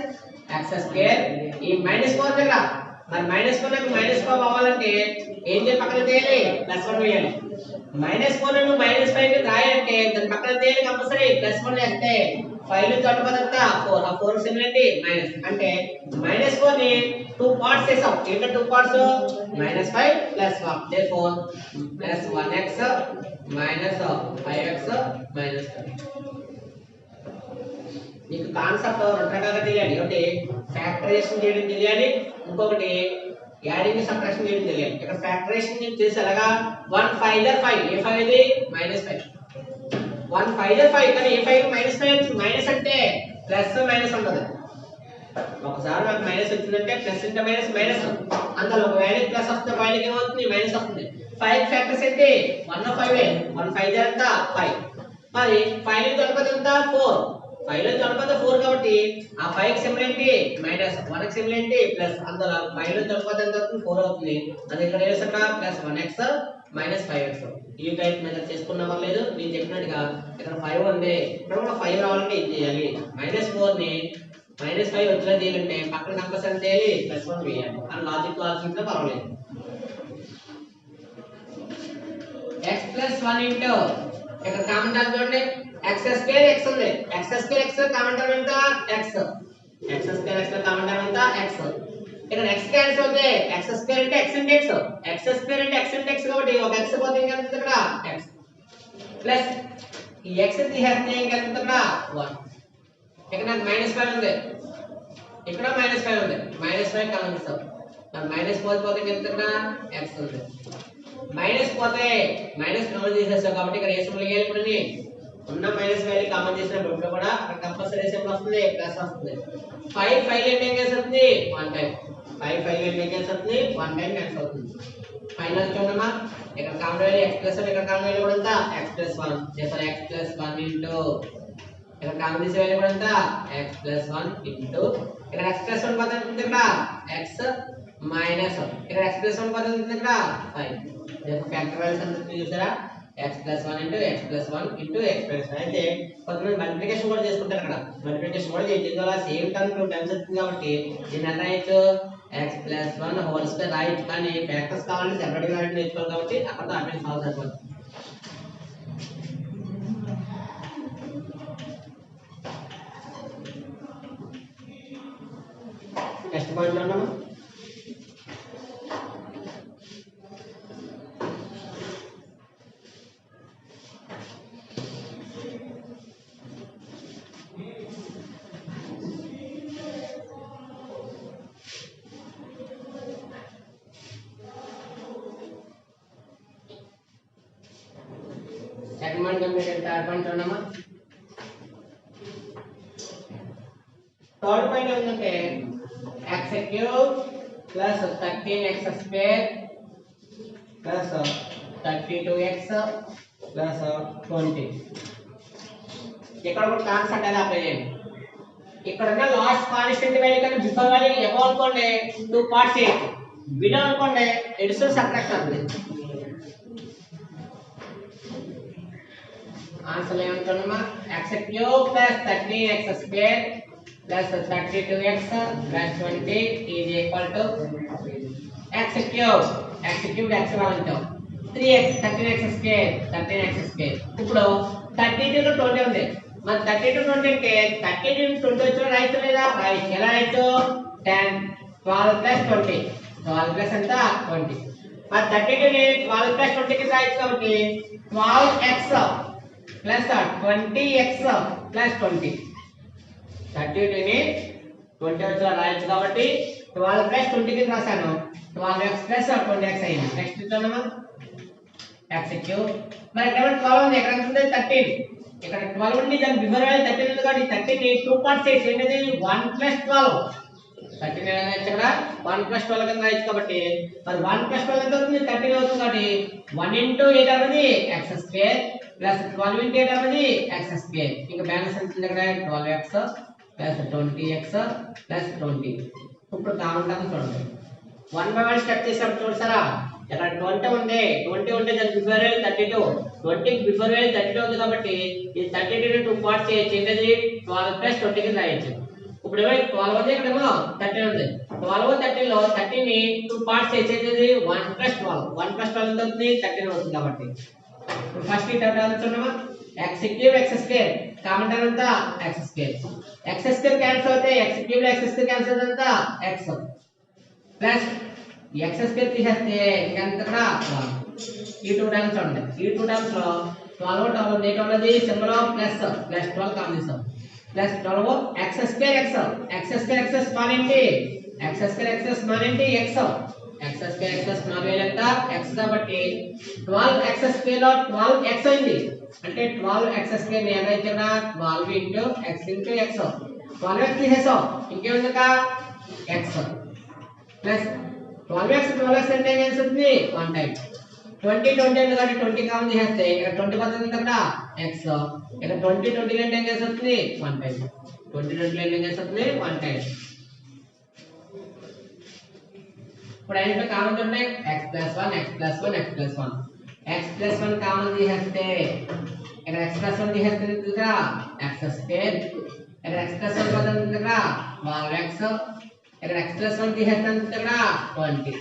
x² ఈ -4 దగ్గర మరి -4 నాకు -5 అవ్వాలంటే ఏం చేయాలి? పక్కన తీయాలి, +1 వేయాలి. -4 ను -5 కి రాయాలంటే దాని పక్కన తీయాలి కంపల్సరీ, +1 వేస్తే 5 నుంచి తొలగిపోతా 4, ఆ 4 సిమిలర్టీ మైనస్ అంటే -4 ని 2 పార్ట్స్ చేసాం. ఏంటంటే 2 పార్ట్స్ -5 +1, therefore +1x -5x -1. మీకు కాన్సెప్ట్ రెండు రకాలుగా తెలియాలి. ఒకటి ఫ్యాక్టరైజేషన్ చేయడం తెలియాలి, ఇంకొకటి యాడింగ్ సబ్ట్రాక్షన్ చేయడం తెలియాలి. ఇక్కడ ఫ్యాక్టరైజేషన్ చేసి ఎలాగా 1 5 5 ఏ 5 ఇది -5 1 5 5 కానీ ఏ 5 -5 మైనస్ అంటే ప్లస్ మైనస్ ఉంటుంది. ఒకసారి నాకు మైనస్ వచ్చిందంటే ప్లస్ ఇంటూ మైనస్ మైనస్, అందులో ఒక వాల్యూ ప్లస్ వస్తే వాల్యూకి ఏమవుతుంది మైనస్ వస్తుంది. 5 ఫ్యాక్టర్స్ ఏంటి 1 5 1 5 ఎంత 5, మరి 5 ని తొలగిపోతే ఎంత 4, 5 లో తొలగిపోతే 4 కాబట్టి ఆ 5 కి సింబల్ ఏంటి మైనస్, 1 కి సింబల్ ఏంటి ప్లస్, అందులో 5 లో తొలగిపోతే ఎంత అవుతుంది 4 అవుతుంది. అది ఇక్కడ వేసాక +1x -5x. ఈ టైప్ మెథడ్ చేసుకున్నామో లేదు నేను చెప్పినట్టుగా ఇక్కడ 5 ఉంది, ఇక్కడ కూడా 5 రావాలంటే ఏం చేయాలి? -4 ని -5 వచ్చేలా చేయాలంటే పక్కన కంపల్సరీ చేయాలి, +1 వేయాలి. అని లాజిక్ ఆలోచించినా పర్వాలేదు. x + 1 ఇంటూ ఇక్కడ కామన్ టర్మ్ చూడండి x² x ఉంది, x² x కామన్ టర్మ్ ఎంత x, x² x common term ఎంత x. ఇక్కడ x క్యాన్సిల్ అవుతే x² అంటే x into x, x² అంటే x into x కాబట్టి ఒక x పోతే ఇంకా ఎంత ఇక్కడ x ప్లస్ ఈ x తీసేస్తే ఇంకా ఎంత ఇక్కడ 1. ఇక్కడ నాకు -5 ఉంది, ఇక్కడ -5 ఉంది, -5 కామన్ చేస్తాం. మరి మైనస్ పోతే ఎంత ఇక్కడ x ఉంది, మైనస్ పోతే మైనస్ కామన్ చేసేస్తాం కాబట్టి ఇక్కడ ఏ సింబల్ వేయాలి? ఇప్పుడు ఉన్న మైనస్ వాల్యూ కామన్ చేసినప్పుడు ఇప్పుడు కూడా అక్కడ కంపల్సరీ సింబల్ వస్తుంది, ప్లస్ వస్తుంది. 5 5 లో ఏం చేస్తుంది 1 టైం, 5 5 లో ఏం చేస్తుంది 1 టైం క్యాన్సిల్ అవుతుంది. ఫైనల్ చూడమ్మా ఇక్కడ కామన్ వాల్యూ x ప్లస్ 1, ఇక్కడ కామన్ వాల్యూ కూడా ఎంత x + 1, చేసారు x + 1 ఇంటూ ఇక్కడ కామన్ చేసే వాల్యూ కూడా ఎంత x + 1 ఇంటూ ఇక్కడ x + 1 పదం ఉంది, ఇక్కడ x మైనస్ ఇక్కడ x + 1 పదం ఉంది, ఇక్కడ 5. దీని ఫ్యాక్టర్ వాల్యూస్ అన్ని చూసారా x + 1 into x + 1 into x + 1. అయితే కొంతమంది మల్టిప్లికేషన్ కూడా చేసుకుంటారు. అక్కడ మల్టిప్లికేషన్ కూడా చేయాలి, సేమ్ టర్మ్ 2 టైమ్స్ వస్తుంది కాబట్టి దీన్ని ఎంత రాయొచ్చు x + 1 హోల్ స్క్వేర్ రాయొచ్చు. కానీ ఫ్యాక్టర్స్ కావాలంటే సెపరేట్ గా రాయడం నేర్చుకోవాలి కాబట్టి అక్కడ అటెండ్ సాల్వ్ అయిపోతుంది. నెక్స్ట్ పాయింట్ లో ఉన్నాము. సెకండ్ పాయింట్ కంప్లీట్ అయితే థర్డ్ పాయింట్ ఉన్నామా. థర్డ్ పాయింట్ ఏంటంటే x³ plus 13x² plus 32x plus 20. ఇక్కడ కూడా కాన్సెప్ట్ ఎలా అప్లై చేయండి. ఇక్కడ ఉన్న లాస్ట్ కాన్స్టెంట్ వాల్యూ కానీ బిఫోర్ వాల్యూ అబౌవ్ అనుకోండి 2 పార్ట్స్ చేయొచ్చు, బిలో అనుకోండి ఎడిషన్ సబ్ట్రాక్షన్ అవుతుంది. ఆన్సర్ ఏమంటున్నామా x³ plus 13x² plus 32x plus 20 is equal to x³ x రావాలంటాం 3x 13x². ఇప్పుడు 32 కు 20 ఉంది, మరి 32 20 అంటే 32 20 వచ్చిన రాయొచ్చు లేదా రాయొచ్చు. ఎలా రాయొచ్చు 10 12 ప్లస్ 20 12 ప్లస్ ఎంత 20. మరి 32 ని 12 ప్లస్ 20 కి రాయొచ్చు కాబట్టి 12x ప్లస్ 20x ప్లస్ 20. 32 ని 20 వచ్చిన రాయొచ్చు కాబట్టి 12 ప్లస్ 20 కి రాశాను, 12x ప్లస్ 20x అయింది. నెక్స్ట్ చూద్దామా x³ మరి ఇక్కడ 12 ఉంది, ఇక్కడ ఎంత ఉంది 13, ఇక్కడ 12 ఉంది, దాని బిఫోర్ వాల్యూ 13 ఉంది కాబట్టి 13 ని 2 పార్ట్స్ చేసి ఏంటిది 1 + 12 13 అనేది ఇక్కడ 1 + 12 కింద రాయొచ్చు కాబట్టి మరి 1 + 12 ఎంత అవుతుంది 13 అవుతుంది కాబట్టి 1 × 8 అనేది x² ప్లస్ 12 × 8 అనేది x². ఇంకా బ్యాలెన్స్ ఎంత ఉంది ఇక్కడ 12x ప్లస్ 20x ప్లస్ 20. ఇప్పుడు కామన్ టర్మ్ చూడండి 1 బై 1 స్టెప్ చేసినప్పుడు చూసారా ఇక్కడ 20 ఉంది, 20 ఉంటే దాని బిఫోర్ వాల్యూ 32, 20 కి బిఫోర్ వాల్యూ 32 ఉంది కాబట్టి ఈ 32 ని 2 పార్ట్స్ చేయొచ్చు. ఏంటది 12 + 20 కి రాయొచ్చు. ఇప్పుడు 12 ఉంది, ఇక్కడేమో 13 ఉంది. 12 13 లో 13 ని 2 పార్ట్స్ చేసేది 1 + 12. 1 + 12 ఎంత అవుతుంది? 13 అవుతుంది. కాబట్టి ఇప్పుడు ఫస్ట్ ఈ term రాసుకున్నామా, x³ x² common term ఎంత? x². x² క్యాన్సిల్ అవుతే x³ లో x² క్యాన్సిల్ ఎంత? x ప్లస్ x² తీసేస్తే ఎంత ఇక్కడ 1. ఈ 2 టర్మ్స్ ఉన్నాయి. ఈ 2 టర్మ్స్ లో 12 12 8 ఉన్నది సింబల్ ప్లస్ 12 కామన్ తీసాం. ప్లస్ 12 x² x స్మాల్ ఏంటి? x² స్మాల్ ఏంటి? x x² స్మాల్ వాల్యూ ఎంత? x కాబట్టి 12x² లో 12x అయింది. అంటే 12x² ని ఎలా ఇచ్చారా? 12 into x into x. 12x తీసేసాం, ఇంకేముంది కా? x ప్లస్ 12x అంటే ఏం వస్తుంది? 1 టైం 20 20 ఉంది కాబట్టి 20 కామన్ తీసేస్తే ఇక్కడ 20 పడుతుంది కదా x. ఇక్కడ 20 20 అంటే ఏం వస్తుంది? 1 టైం 20 20 అంటే ఏం వస్తుంది? 1 టైం. ఇప్పుడు అయితే కామన్ ఉన్నాయి x + 1 x + 1 x + 1. x + 1 common తీసేస్తే ఇక్కడ x + 1 తీసేస్తే కదా x². ఇక్కడ x + 1 పడుతుంది కదా 12x. ఇక్కడ x + 1 తీసేస్తే కదా 20.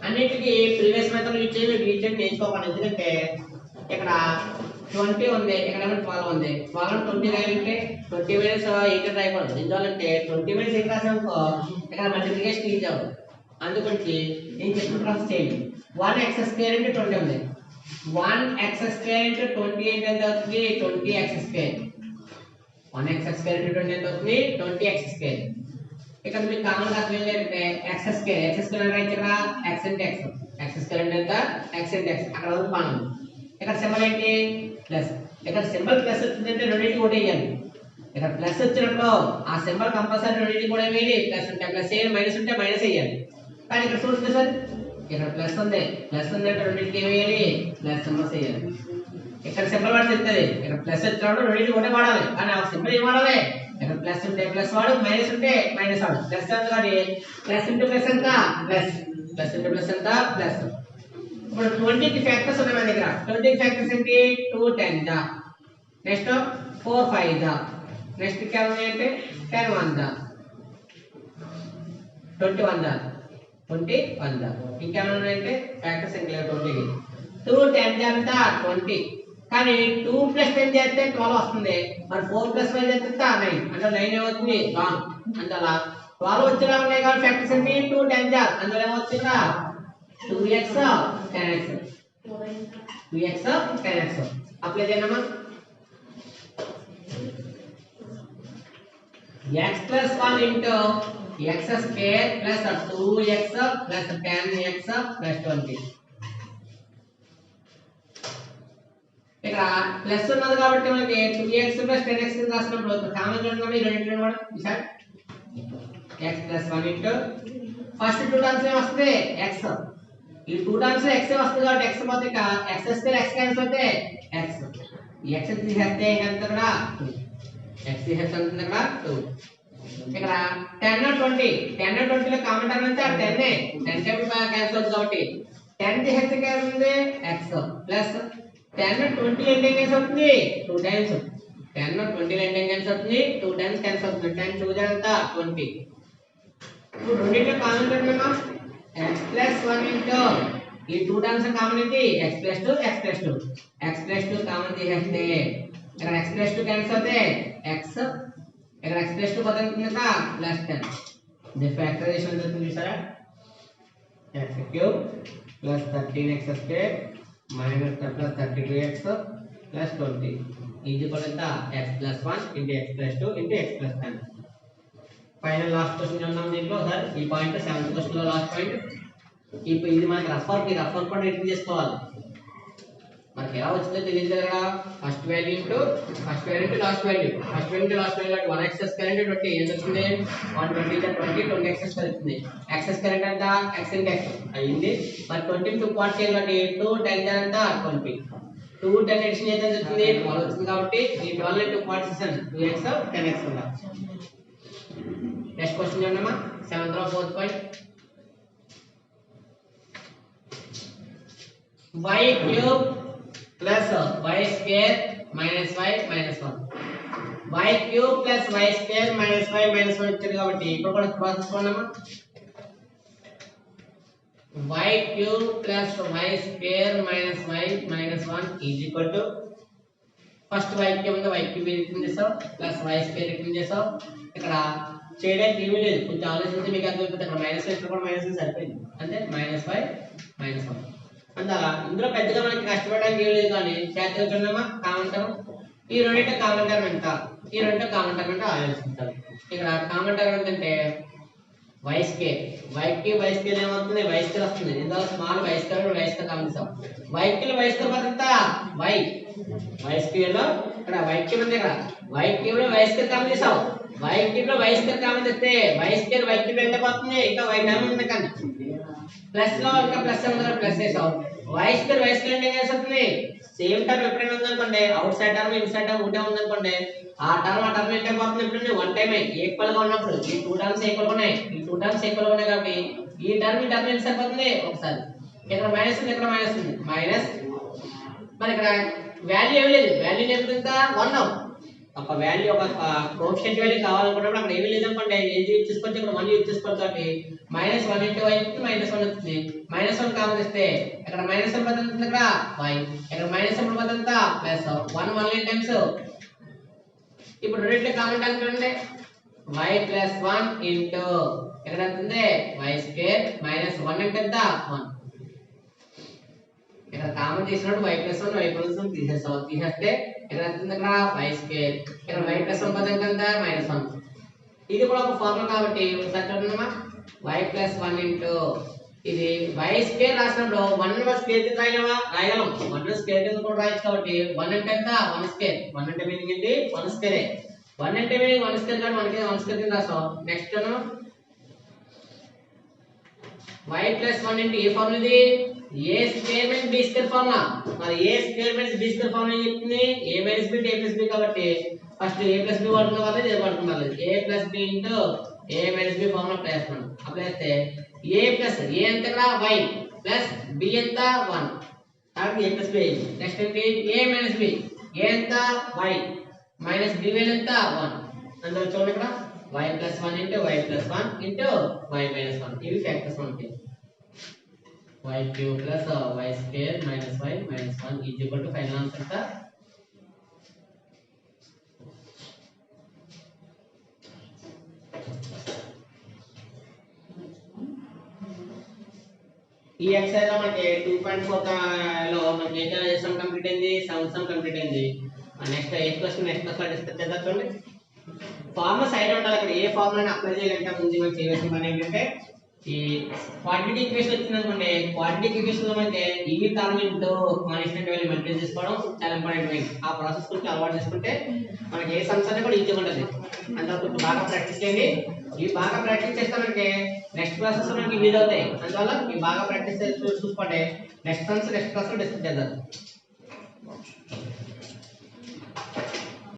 అన్నిటికీ ప్రీవియస్ మెథడ్ యూజ్ చేసి రీచెక్ నేర్చుకోవాలి. ఎందుకంటే ఇక్కడ 20 ఉంది, ఇక్కడ 12 ఉంది. 12 20 రాయాలంటే 20 - 8 రాయకూడదు. ఎందుకంటే 20 - 8 రాసామనుకో ఇక్కడ మల్టిప్లికేషన్ ఈజీ అవ్వదు. అందుకని నేను చెప్పిన ప్రాసెస్ చేయండి. 1x² అంటే 20 ఉంది. 1x² అంటే 20 ఎంత అవుతుంది? 20x². 1x² అంటే 20 ఎంత అవుతుంది? 20x². ఇక్కడ మీకు కామన్ గా అర్థం ఏంటంటే x² అంటే ఇక్కడ x అంటే x. x² అంటే ఎంత? x అంటే x. అక్కడ వరకు బాగా ఉంది. ఇక్కడ సింబల్ ఏంటి? ప్లస్. ఇక్కడ సింబల్ ప్లస్ వచ్చిందంటే రెండింటికి ఒకటే వేయాలి. ఇక్కడ ప్లస్ వచ్చినప్పుడు ఆ సింబల్ కంపల్సరీ రెండింటికి కూడా వేయాలి. ప్లస్ ఉంటే ప్లస్ వేయాలి, మైనస్ ఉంటే మైనస్ వేయాలి. కానీ ఇక్కడ చూడండి సార్, ఇక్కడ ప్లస్ ఉంది, ప్లస్ ఉందంటే రెండింటికి వేయాలి, ప్లస్ సింబల్స్ వేయాలి. ఇక్కడ సింబల్ వాడి చెప్తుంది, ఇక్కడ ప్లస్ వచ్చినప్పుడు రెండింటికి ఒకటే వాడాలి. కానీ ఆ సింబల్ ఏం వాడాలి? ఇక్కడ ప్లస్ ఉంటే ప్లస్ వాడు, మైనస్ ఉంటే మైనస్ వాడు. ప్లస్ ఎంత కాబట్టి ప్లస్ ఇంటూ ప్లస్ ఎంత? ప్లస్. ప్లస్ ఇంటూ ప్లస్ ఎంత? ప్లస్. ఇప్పుడు 20 కి ఫ్యాక్టర్స్ ఉన్నాయి మన దగ్గర. 20 కి ఫ్యాక్టర్స్ ఏంటి? 2 10 దా, నెక్స్ట్ 4 5 దా, నెక్స్ట్ కేవలం ఏంటి? 10 1 దా, 21 దా, 21 దా. ఇంకేమైనా ఉన్నాయంటే ఫ్యాక్టర్స్ ఇంకా 20 కి 2 10 దా అంతా 20. కానీ 2 + 10 చేస్తే 12 వస్తుంది. మరి 4 + 5 చేస్తే 9. అంటే 9 ఏమవుతుంది? రాంగ్. అందువల్ల 12 వచ్చేలా ఉన్నాయి కాబట్టి ఫ్యాక్టర్స్ ఏంటి? 2 10 దా, అందులో ఏమవుతుందా? 2x 10x. 2x 10x apply చేద్దామా? x + 1 into x² plus 2x plus 10x plus 20. ఇక్కడ ప్లస్ ఉన్నది కాబట్టి మనకి 2x plus 10x రాసినప్పుడు కామన్ చూడండి ఈ రెండింటిని కూడా ఈసారి x + 1 into ఫస్ట్ 2 టర్మ్స్ ఏ వస్తుంది x. ఈ 2 టర్మ్స్ లో x వస్తుంది కాబట్టి x పోతే ఇక x² x క్యాన్సిల్ అవుతే x. ఈ x తీసేస్తే ఎంత కూడా 2. x తీసేస్తే ఎంత కూడా 2. ఇక్కడ 10 20 10 20 లో కామన్ టర్మ్ అంటే 10 ఏ 10 టైం క్యాన్సిల్ అవుతుంది కాబట్టి 10 తీసేస్తే ఏమవుతుంది? x ప్లస్ 10 20 అంటే క్యాన్సిల్ అవుతుంది 2 టైమ్స్. 10 20 అంటే క్యాన్సిల్ అవుతుంది 2 టైమ్స్ క్యాన్సిల్ అవుతుంది. 10 2 ఎంత 20. ఇప్పుడు రెండింటిలో కామన్ టర్మ్ ఏమో x + 1 into ఈ 2 టర్మ్స్ కామన్ ఏంటి? x + 2 x + 2 x + 2 కామన్ తీసేస్తే ఇక్కడ x + 2 క్యాన్సిల్ అవుతే x, ఇక్కడ x + 2 పడుతుంది కదా +10. ది ఫ్యాక్టరైజేషన్ అవుతుంది చూసారా? x³ plus 13x² minus plus 32x plus 20 is equal to x plus 1 into x plus 2 into x plus 10. Final last question చూద్దాం. దీంట్లో సార్ ఈ పాయింట్ 7th క్వశ్చన్ లో లాస్ట్ పాయింట్. ఇప్పుడు ఇది మనకి రఫ్ వర్క్ కూడా రిటర్న్ చేసుకోవాలి. మనకి ఎలా వచ్చిందో తెలియదు కదా. First value into last value. First value into last value 1x² అంటే 20 ఎంత వచ్చింది? 120 20 20x² వచ్చింది. x² అంటే ఎంత? x into x అయ్యింది. మరి 20 2 పార్ట్స్ చేయాలంటే 2 10 ఎంత 20. 2 10 అడిషన్ అయితే వచ్చింది 12 వచ్చింది కాబట్టి ఈ 12 2 పార్ట్స్ ఇస్తాను 2x 10x ఉందా. నెక్స్ట్ క్వశ్చన్ చూడమ్మా 7th లో 4th point y cube plus y square minus y minus 1 y cube plus y square minus y minus 1 ఇచ్చారు కాబట్టి ఇప్పుడు కూడా ప్రాసెస్ చూడమ్మా y cube plus y square minus y minus 1 is equal to first y cube ఉంది y cube recommend చేసాం plus y square recommend చేసాం ఇక్కడ చేయడానికి ఏమీ లేదు కొంచెం ఆలోచించి మీకు అర్థమైపోతుంది ఇక్కడ మైనస్ ఇక్కడ కూడా మైనస్ సరిపోయింది అంటే -y -1 అందువల్ల ఇందులో పెద్దగా మనకి కష్టపడడానికి ఏం లేదు కానీ చేతిలో చూడమ్మా కామన్ టర్మ్ ఈ రెండింటి కామన్ టర్మ్ ఎంత ఈ రెండు కామన్ టర్మ్ అంటే ఆలోచించాలి ఇక్కడ కామన్ టర్మ్ ఏంటంటే y స్క్వేర్ y కి y స్క్వేర్ ఏమవుతుంది y స్క్వేర్ వస్తుంది ఇందులో small y square y square common చేసాం y కి y స్క్వేర్ ఎంత y స్క్వేర్ లో ఇక్కడ y క్యూబ్ ఉంది ఇక్కడ y క్యూబ్ లో y స్క్వేర్ కామన్ చేసాం y క్యూబ్ లో y స్క్వేర్ కామన్ చేస్తే y స్క్వేర్ y క్యూబ్ ఎంత పోతుంది ఇంకా y టర్మ్ ఉంది కానీ ప్లస్ లో ఇంకా ప్లస్ ఉంది ప్లస్ చేసాం y స్క్వేర్ అంటే ఏం చేస్తుంది సేమ్ టర్మ్ ఎప్పుడైనా ఉందనుకోండి out side term inside term ఒకటే ఉందనుకోండి ఆ టర్మ్ ఎంత పోతుంది ఎప్పుడైనా వన్ టైం ఈక్వల్ గా ఉన్నప్పుడు ఈ టూ టర్మ్స్ ఈక్వల్ గా ఉన్నాయి ఈ టూ టర్మ్స్ ఈక్వల్ గా ఉన్నాయి కాబట్టి ఈ టర్మ్ ఎంత సరిపోతుంది ఒకసారి ఇక్కడ మైనస్ ఉంది ఇక్కడ మైనస్ ఉంది మైనస్ మరి ఇక్కడ వాల్యూ ఏమీ లేదు వాల్యూ ఎంత 1 ఒక వాల్యూ ఒక కోఎఫిషియంట్ వాల్యూ కావాలనుకున్నప్పుడు అక్కడ ఏమీ లేదనుకోండి ఏం యూజ్ చేసుకోవచ్చు ఇక్కడ 1 యూజ్ చేసుకోవచ్చు కాబట్టి -1 into y -1 వస్తుంది -1 కామన్ చేస్తే ఇక్కడ -1 బదులుతుంది ఇక్కడ y ఇక్కడ -1 బదులుతా ప్లస్ 1 1 టైమ్స్ ఇప్పుడు రెండిట్లో కామన్ టర్మ్ చూడండి y + 1 into ఇక్కడ ఎంత ఉంది y స్క్వేర్ -1 అంటే ఎంత 1 ఇక్కడ కామన్ చేసినప్పుడు y + 1 y + 1 తీసేస్తే ఇక్కడ ఎంత ఉంది ఇక్కడ y స్క్వేర్ ఇక్కడ y + 1 బదులు ఎంత -1 ఇది కూడా ఒక ఫార్ములా కాబట్టి ఒకసారి చూడండిమా y + 1 into ఇది y స్క్వేర్ రాసినప్పుడు 1 స్క్వేర్ కి రాయగలం 1 స్క్వేర్ కింద కూడా రాయొచ్చు కాబట్టి 1 అంటే ఎంత 1 స్క్వేర్ 1 అంటే మీనింగ్ ఏంటి 1 స్క్వేరే 1 అంటే మీనింగ్ 1 స్క్వేర్ కాబట్టి మనకి 1 స్క్వేర్ కింద రాసాం నెక్స్ట్ y + 1 into ఏ ఫార్ములా ఇది a square - b square formula మరి a square - b square formula చెప్తుంది a - b అంటే a + b కాబట్టి ఫస్ట్ a + b వాడుకున్న వాళ్ళు ఇది వాడుకున్నారు a + b into a - b formula apply చేస్తున్నాం అప్లై చేస్తే a ఎంత ఇక్కడ y ప్లస్ b ఎంత 1 కాబట్టి a + b నెక్స్ట్ ఏంటి a - b a ఎంత y మైనస్ b వాల్యూ ఎంత 1 అందులో చూడండి ఇక్కడ y + 1 into y + 1 into y - 1 ఇవి ఫ్యాక్టర్స్ మనకి y cube plus y square minus y minus 1 is equal to final answer ఎంత ఈ ఎక్సర్సైజ్ లో మనకి 2.4 లో మనకి ఏం చేసాం కంప్లీట్ అయింది సమ్ కంప్లీట్ అయింది నెక్స్ట్ 8 క్వశ్చన్ నెక్స్ట్ క్లాస్ లో డిస్కస్ చేద్దాం చూడండి ఫార్ములా సైడ్ ఉండాలి అక్కడ ఏ ఫార్ములాని అప్లై చేయాలంటే ముందు మనం చేయవలసిన పని ఏంటంటే ఈ క్వాడ్రాటిక్ ఈక్వేషన్ వచ్చిందనుకోండి క్వాడ్రాటిక్ ఈక్వేషన్ లో మనకి ఈ term into constant value maintain చేసుకోవడం చాలా ఇంపార్టెంట్ ఆ ప్రాసెస్ గురించి అలవాటు చేసుకుంటే మనకి ఏ సమ్స్ అనేది కూడా ఈజీగా ఉంటుంది అందువల్ల బాగా ప్రాక్టీస్ చేయండి ఇవి బాగా ప్రాక్టీస్ చేస్తే మనకి నెక్స్ట్ క్లాసెస్ మనకి యూజ్ అవుతాయి అందువల్ల ఇవి బాగా ప్రాక్టీస్ చూసుకోండి నెక్స్ట్ క్లాస్ లో డిస్కస్ చేద్దాం